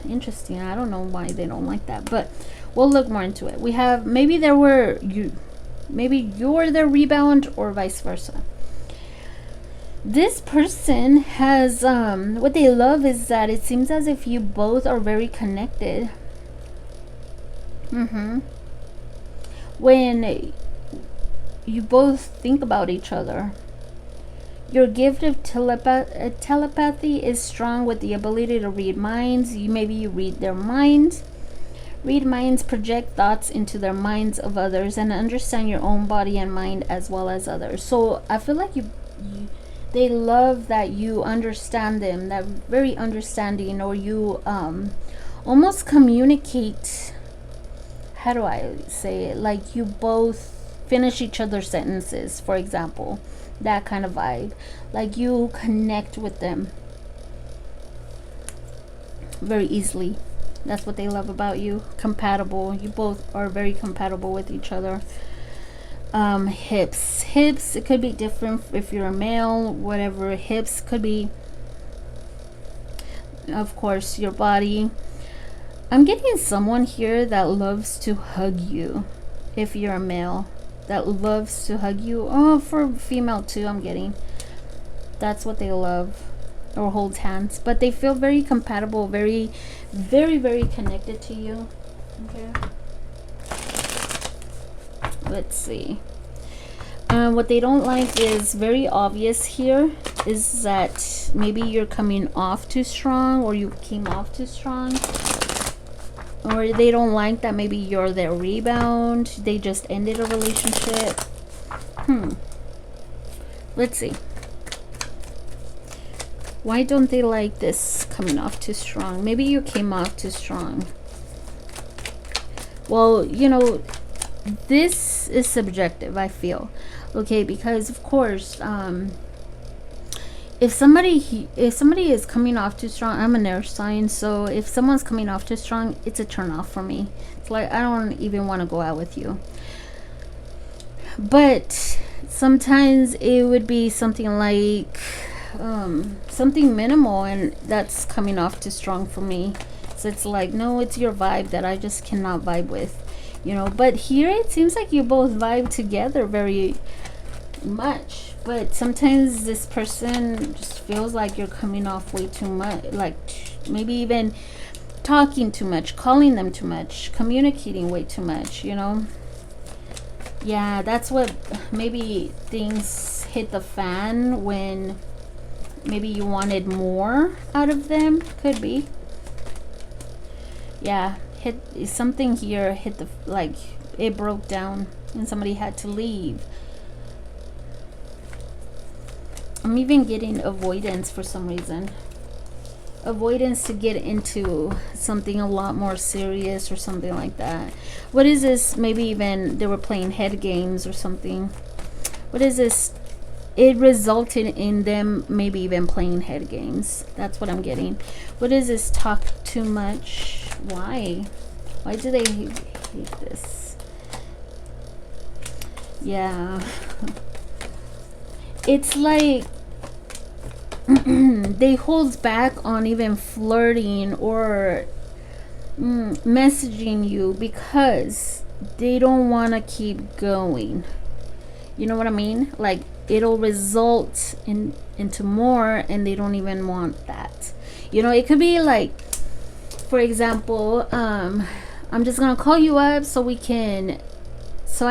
interesting, I don't know why they don't like that, but we'll look more into it. We have maybe you're their rebound, or vice versa. This person has what they love is that it seems as if you both are very connected. When you both think about each other. Your gift of telepathy is strong, with the ability to read minds. Maybe you read their minds. Read minds, project thoughts into their minds of others, and understand your own body and mind as well as others. So I feel like they love that you understand them, that very understanding, or you almost communicate. How do I say it? Like you both finish each other's sentences, for example. That kind of vibe. Like you connect with them very easily. That's what they love about you. Compatible. You both are very compatible with each other. Hips. It could be different if you're a male, whatever. Hips could be, of course, your body. I'm getting someone here that loves to hug you. If you're a male, that loves to hug you. Oh, for female too, I'm getting. That's what they love. Or hold hands. But they feel very compatible, very, very, very connected to you. Okay. Let's see. What they don't like is very obvious here, is that maybe you're coming off too strong, or you came off too strong. Or they don't like that maybe you're their rebound. They just ended a relationship. Let's see. Why don't they like this coming off too strong? Maybe you came off too strong. Well, you know, this is subjective, I feel. Okay, because of course, if somebody is coming off too strong, I'm an air sign, so if someone's coming off too strong, it's a turn off for me. It's like I don't even want to go out with you. But sometimes it would be something like something minimal, and that's coming off too strong for me. So it's like, no, it's your vibe that I just cannot vibe with, you know. But here it seems like you both vibe together very much, but sometimes this person just feels like you're coming off way too much, like maybe even talking too much, calling them too much, communicating way too much, you know. Yeah, that's what, maybe things hit the fan when maybe you wanted more out of them. Could be. Yeah, hit something here, hit the, like it broke down and somebody had to leave. I'm even getting avoidance for some reason. Avoidance to get into something a lot more serious or something like that. What is this? Maybe even they were playing head games or something. What is this? It resulted in them maybe even playing head games. That's what I'm getting. What is this? Talk too much. Why? Why do they hate this? Yeah. It's like they hold back on even flirting or messaging you because they don't want to keep going. You know what I mean? Like it'll result into more, and they don't even want that. You know, it could be like, for example, I'm just gonna call you up so I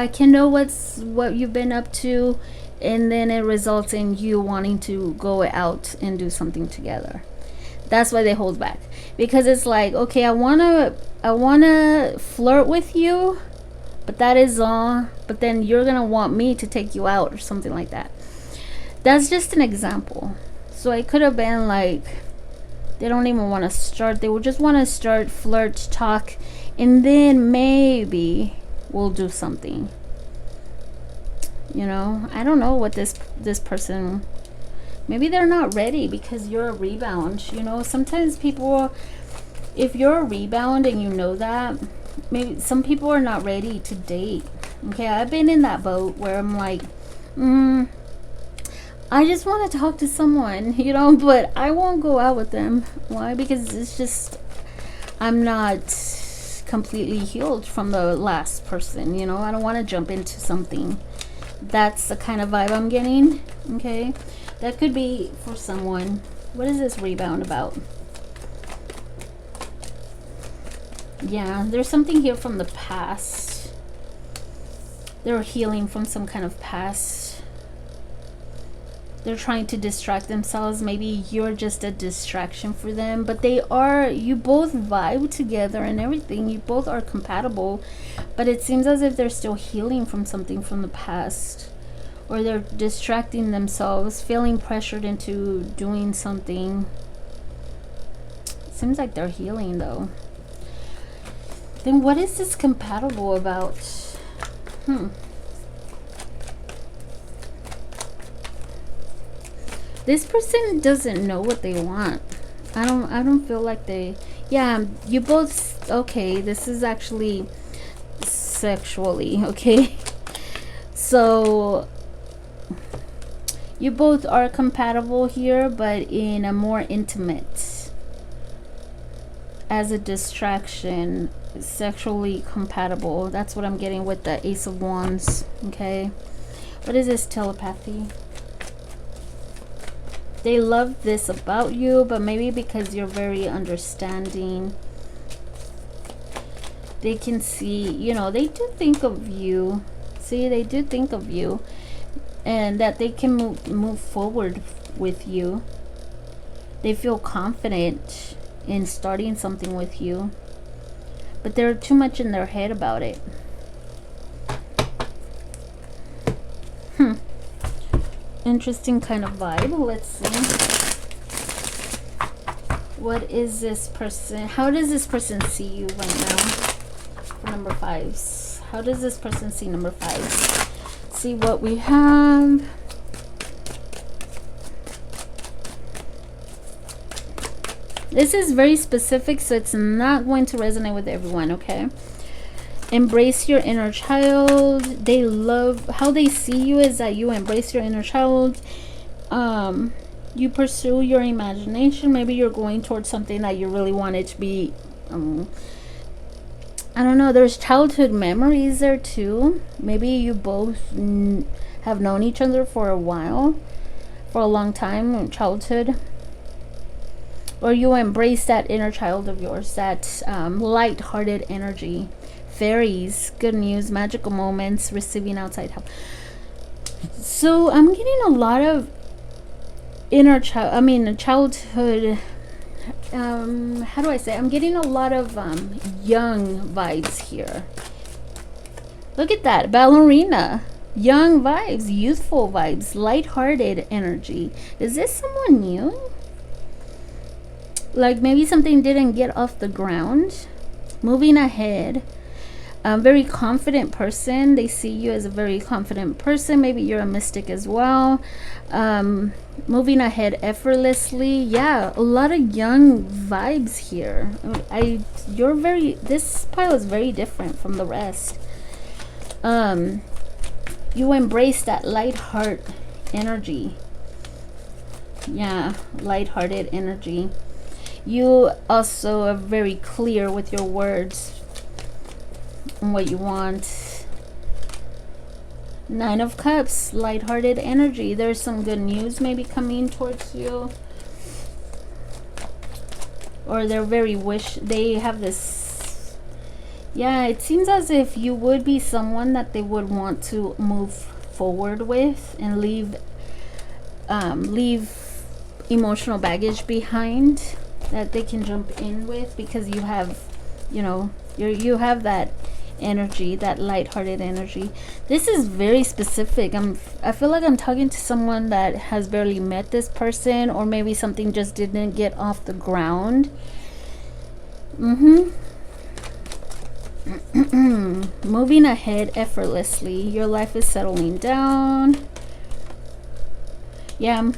can know what you've been up to, and then it results in you wanting to go out and do something together. That's why they hold back, because it's like, okay, I wanna flirt with you, but that is all. But then you're gonna want me to take you out or something like that. That's just an example. So it could have been like they don't even want to start. They would just want to start, flirt, talk, and then maybe we'll do something. You know, I don't know what this person, maybe they're not ready because you're a rebound. You know, sometimes people, if you're a rebound and you know that, maybe some people are not ready to date. Okay, I've been in that boat where I'm like, I just want to talk to someone, you know, but I won't go out with them. Why? Because it's just, I'm not completely healed from the last person, you know. I don't want to jump into something. That's the kind of vibe I'm getting. Okay, that could be for someone. What is this rebound about? Yeah, there's something here from the past. They're healing from some kind of past. They're trying to distract themselves. Maybe you're just a distraction for them, but you both vibe together and everything. You both are compatible, but it seems as if they're still healing from something from the past, or they're distracting themselves, feeling pressured into doing something. Seems like they're healing though. Then what is this compatible about? This person doesn't know what they want. I don't feel like they, yeah, you both, okay, this is actually sexually, okay? So you both are compatible here, but in a more intimate, as a distraction, sexually compatible. That's what I'm getting with the Ace of Wands. Okay, what is this? Telepathy. They love this about you, but maybe because you're very understanding, they can see, you know, they do think of you. See, they do think of you, and that they can move forward with you. They feel confident in starting something with you, but they're too much in their head about it. Interesting kind of vibe. Let's see. What is this person? How does this person see you right now? For number 5s. How does this person see number 5s? See what we have. This is very specific, so it's not going to resonate with everyone, okay? Embrace your inner child. They love how they see you is that you embrace your inner child. You pursue your imagination. Maybe you're going towards something that you really wanted to be. I don't know, there's childhood memories there too. Maybe you both have known each other for a while, for a long time, childhood. Or you embrace that inner child of yours, that light-hearted energy. Fairies, good news, magical moments, receiving outside help. So I'm getting a lot of childhood. How do I say? I'm getting a lot of young vibes here. Look at that, ballerina. Young vibes, youthful vibes, light-hearted energy. Is this someone new? Like maybe something didn't get off the ground. Moving ahead. Very confident person. They see you as a very confident person. Maybe you're a mystic as well. Moving ahead effortlessly. Yeah, a lot of young vibes here. This pile is very different from the rest. You embrace that light heart energy. Yeah, light-hearted energy. You also are very clear with your words and what you want. Nine of Cups, light-hearted energy. There's some good news maybe coming towards you. Or they're very they have this, yeah, it seems as if you would be someone that they would want to move forward with and leave emotional baggage behind that they can jump in with, because you have, you have that energy, that light-hearted energy. This is very specific. I feel like I'm talking to someone that has barely met this person, or maybe something just didn't get off the ground. Moving ahead effortlessly. Your life is settling down. Yeah,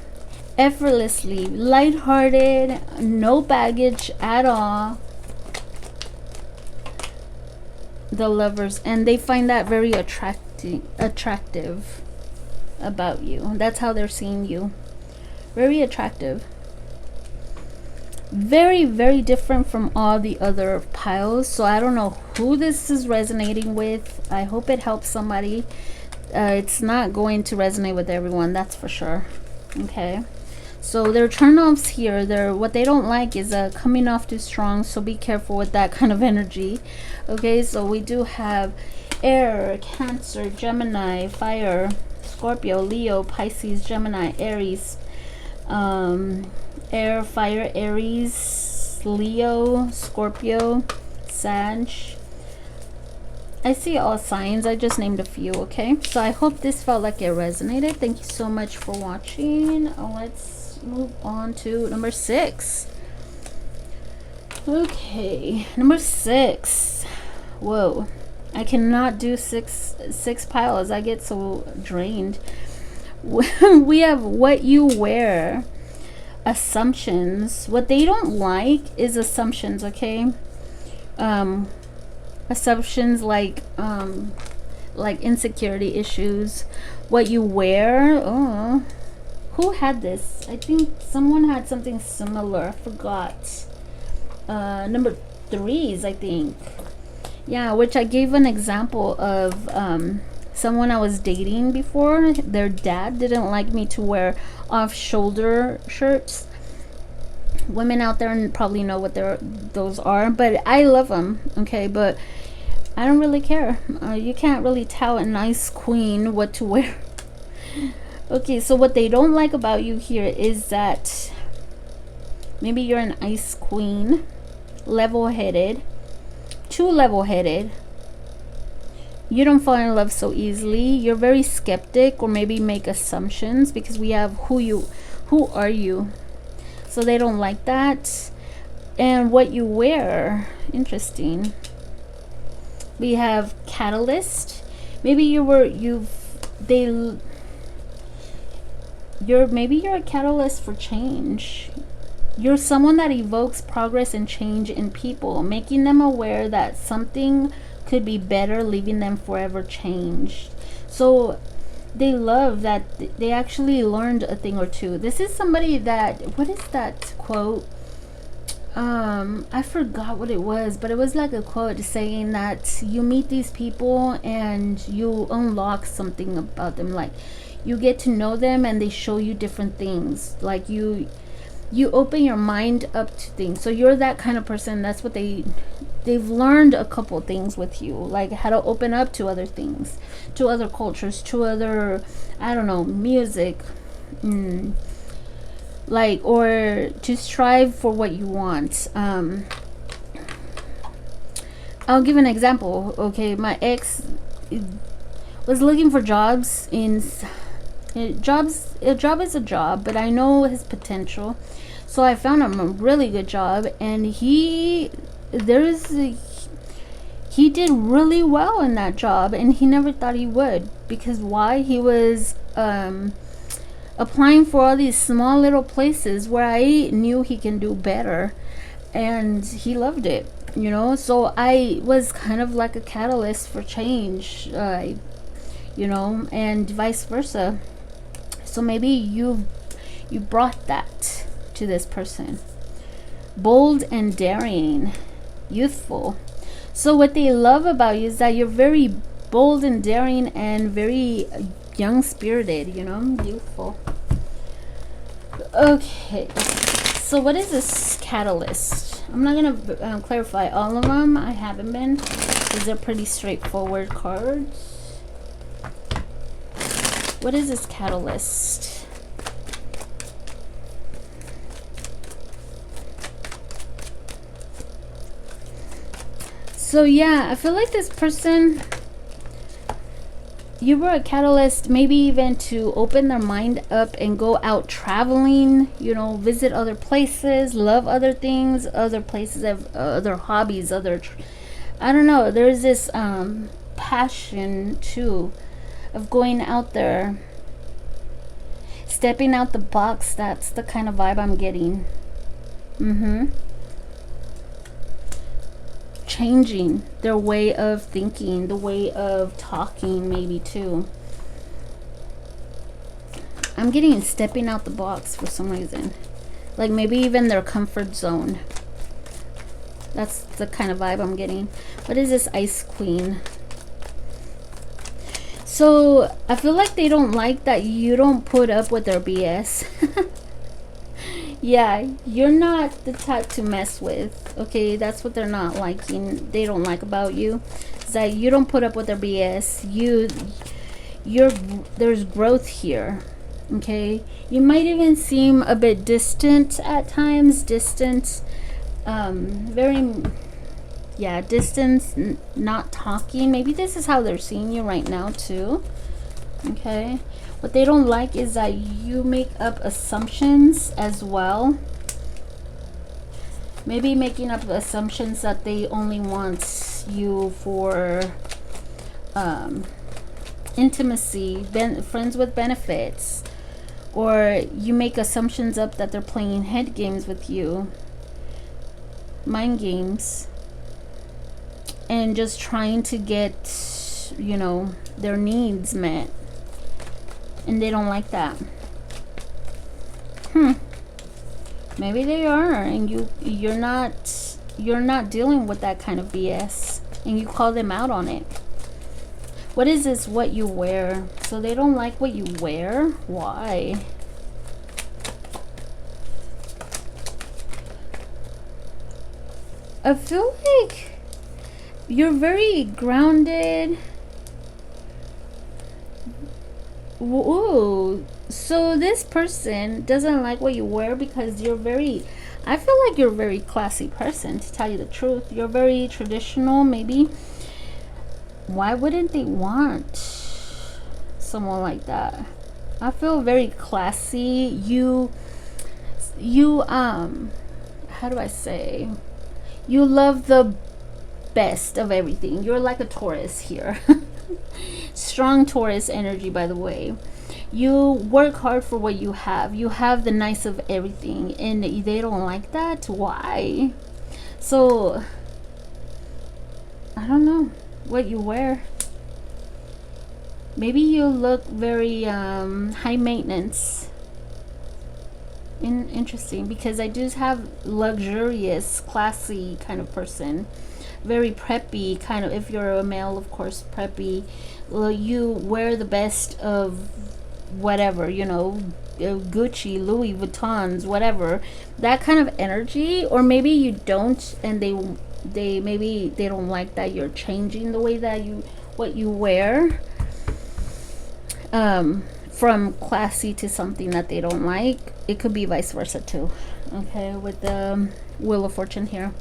effortlessly, lighthearted, no baggage at all. The Lovers, and they find that very attractive about you. That's how they're seeing you. Very attractive. Very, very different from all the other piles. So I don't know who this is resonating with. I hope it helps somebody. It's not going to resonate with everyone, that's for sure. Okay, so their turn-offs here, what they don't like is coming off too strong, so be careful with that kind of energy. Okay, so we do have air, Cancer, Gemini, fire, Scorpio, Leo, Pisces, Gemini, Aries, air, fire, Aries, Leo, Scorpio, Sag. I see all signs. I just named a few, okay? So I hope this felt like it resonated. Thank you so much for watching. Let's move on to number 6. Okay, number 6. Whoa. I cannot do six piles. I get so drained. We have what you wear. Assumptions. What they don't like is assumptions, okay? Assumptions like insecurity issues. What you wear. Oh, who had this? I think someone had something similar. I forgot. Number 3s, I think. Yeah, which I gave an example of someone I was dating before. Their dad didn't like me to wear off-shoulder shirts. Women out there probably know what those are, but I love them, okay? But I don't really care. You can't really tell a nice queen what to wear. Okay, so what they don't like about you here is that maybe you're an ice queen, level-headed, too level-headed. You don't fall in love so easily. You're very skeptic, or maybe make assumptions, because we have who are you. So they don't like that. And what you wear, interesting. We have catalyst. Maybe you're a catalyst for change. You're someone that evokes progress and change in people, making them aware that something could be better, leaving them forever changed. So they love that they actually learned a thing or two. This is somebody that, what is that quote? I forgot what it was, but it was like a quote saying that you meet these people and you unlock something about them. Like, you get to know them and they show you different things. Like, you open your mind up to things. So you're that kind of person. That's what they've learned a couple things with you, like how to open up to other things, to other cultures, to other, I don't know, music, like, or to strive for what you want. I'll give an example. Okay, my ex was looking for jobs in a job is a job, but I know his potential. So I found him a really good job, and he did really well in that job, and he never thought he would. Because why? He was applying for all these small little places where I knew he can do better, and he loved it, you know. So I was kind of like a catalyst for change, you know, and vice versa. So maybe you brought that to this person. Bold and daring, youthful. So what they love about you is that you're very bold and daring and very young spirited, you know, youthful. Okay, so what is this catalyst? I'm not gonna clarify all of them. I haven't been. These are pretty straightforward cards. What is this catalyst? So yeah, I feel like this person, you were a catalyst, maybe even to open their mind up and go out traveling, you know, visit other places, love other things, other places, other hobbies, I don't know, there's this passion too of going out there, stepping out the box. That's the kind of vibe I'm getting. Changing their way of thinking, the way of talking, maybe too. I'm getting stepping out the box for some reason. Like maybe even their comfort zone. That's the kind of vibe I'm getting. What is this Ice Queen? So I feel like they don't like that you don't put up with their BS. Yeah, you're not the type to mess with. Okay, that's what they're not liking. They don't like about you. It's that you don't put up with their BS. There's growth here. Okay, you might even seem a bit distant at times. Distance, distance, not talking. Maybe this is how they're seeing you right now too. Okay. What they don't like is that you make up assumptions as well. Maybe making up assumptions that they only want you for intimacy, friends with benefits. Or you make assumptions up that they're playing head games with you. Mind games. And just trying to get, you know, their needs met. And they don't like that. Maybe they are, and you're not dealing with that kind of BS, and you call them out on it. What is this? What you wear? So they don't like what you wear. Why? I feel like you're very grounded. Ooh, so this person doesn't like what you wear because I feel like you're a very classy person, to tell you the truth. You're very traditional, maybe. Why wouldn't they want someone like that? I feel very classy. You how do I say? You love the best of everything. You're like a Taurus here. Strong Taurus energy, by the way. You work hard for what you have. You have the nice of everything, and they don't like that. Why? So I don't know what you wear. Maybe you look very high maintenance. Interesting, because I do have luxurious, classy kind of person. Very preppy kind of. If you're a male, of course, preppy. Well, you wear the best of whatever, you know, Gucci, Louis Vuittons, whatever, that kind of energy. Or maybe you don't, and they maybe they don't like that you're changing the way that what you wear, from classy to something that they don't like. It could be vice versa too. Okay, with the Wheel of Fortune here.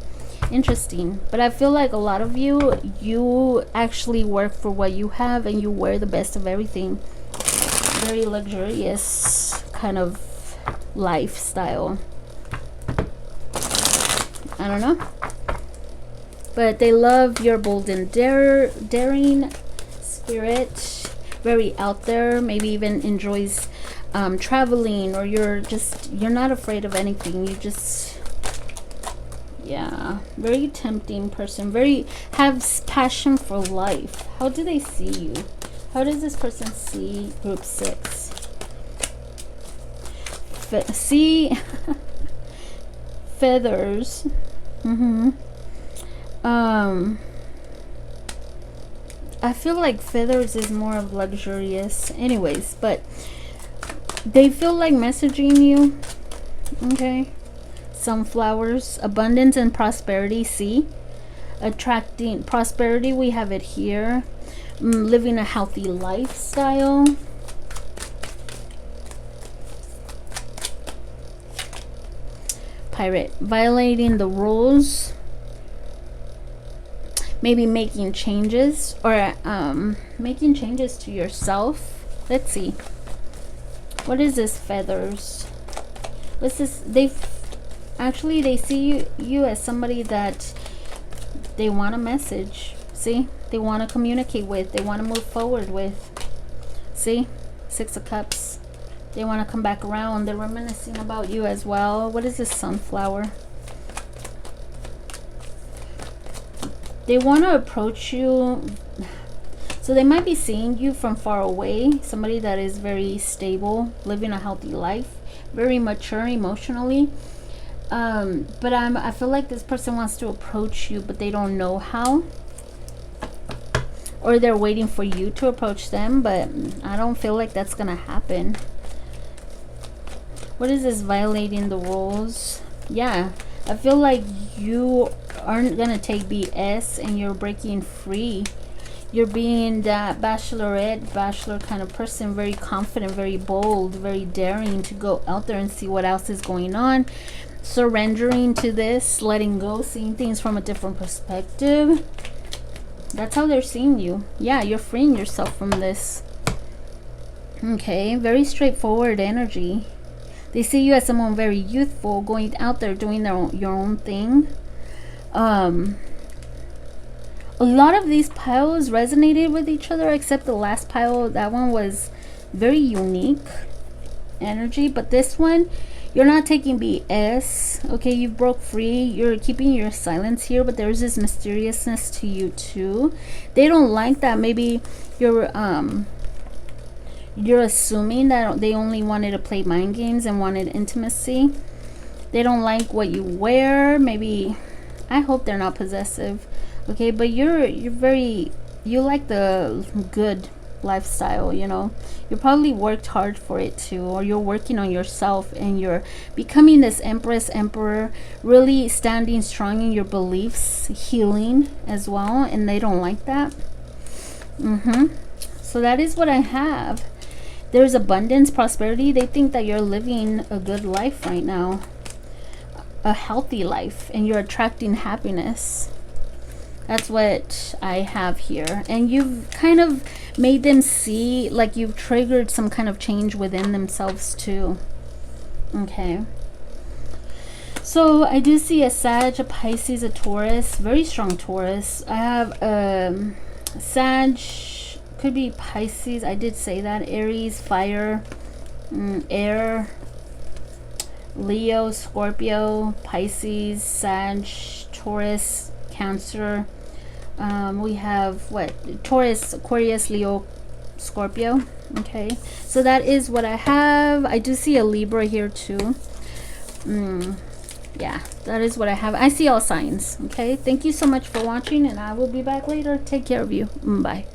Interesting. But I feel like a lot of you actually work for what you have, and you wear the best of everything. Very luxurious kind of lifestyle. I don't know, but they love your bold and daring spirit. Very out there. Maybe even enjoys traveling, or you're not afraid of anything. You just, yeah, very tempting person. Very have passion for life. How do they see you? How does this person see group 6? See feathers. I feel like feathers is more of luxurious anyways, but they feel like messaging you. Okay, sunflowers, abundance and prosperity. See, attracting prosperity, we have it here. Living a healthy lifestyle. Pirate, violating the rules. Maybe making changes, or making changes to yourself. Let's see, what is this? Feathers. What's this? They see you as somebody that they want a message. See, they want to communicate with, they want to move forward with. See, 6 of Cups. They want to come back around. They're reminiscing about you as well. What is this? Sunflower. They want to approach you, so they might be seeing you from far away. Somebody that is very stable, living a healthy life, very mature emotionally. But I feel like this person wants to approach you, but they don't know how. Or they're waiting for you to approach them, but I don't feel like that's gonna happen. What is this? Violating the rules. Yeah, I feel like you aren't gonna take BS, and you're breaking free. You're being that bachelor kind of person, very confident, very bold, very daring to go out there and see what else is going on. Surrendering to this, letting go, seeing things from a different perspective. That's how they're seeing you. Yeah, you're freeing yourself from this. Okay, very straightforward energy. They see you as someone very youthful, going out there doing your own thing. A lot of these piles resonated with each other, except the last pile. That one was very unique energy, but this one, you're not taking BS. Okay, you broke free. You're keeping your silence here, but there's this mysteriousness to you too. They don't like that. Maybe you're assuming that they only wanted to play mind games and wanted intimacy. They don't like what you wear. Maybe, I hope they're not possessive. Okay, but you like the good lifestyle, you know. You probably worked hard for it too, or you're working on yourself, and you're becoming this emperor, really standing strong in your beliefs, healing as well, and they don't like that. So that is what I have. There's abundance, prosperity. They think that you're living a good life right now, a healthy life, and you're attracting happiness. That's what I have here. And you've kind of made them see, like you've triggered some kind of change within themselves too. Okay. So I do see a Sag, a Pisces, a Taurus, very strong Taurus. I have Sag, could be Pisces. I did say that. Aries, fire, air, Leo, Scorpio, Pisces, Sag, Taurus, Cancer. We have what? Taurus, Aquarius, Leo, Scorpio. Okay, so that is what I have. I do see a Libra here too. Yeah, that is what I have. I see all signs. Okay, thank you so much for watching, and I will be back later. Take care of you. Bye.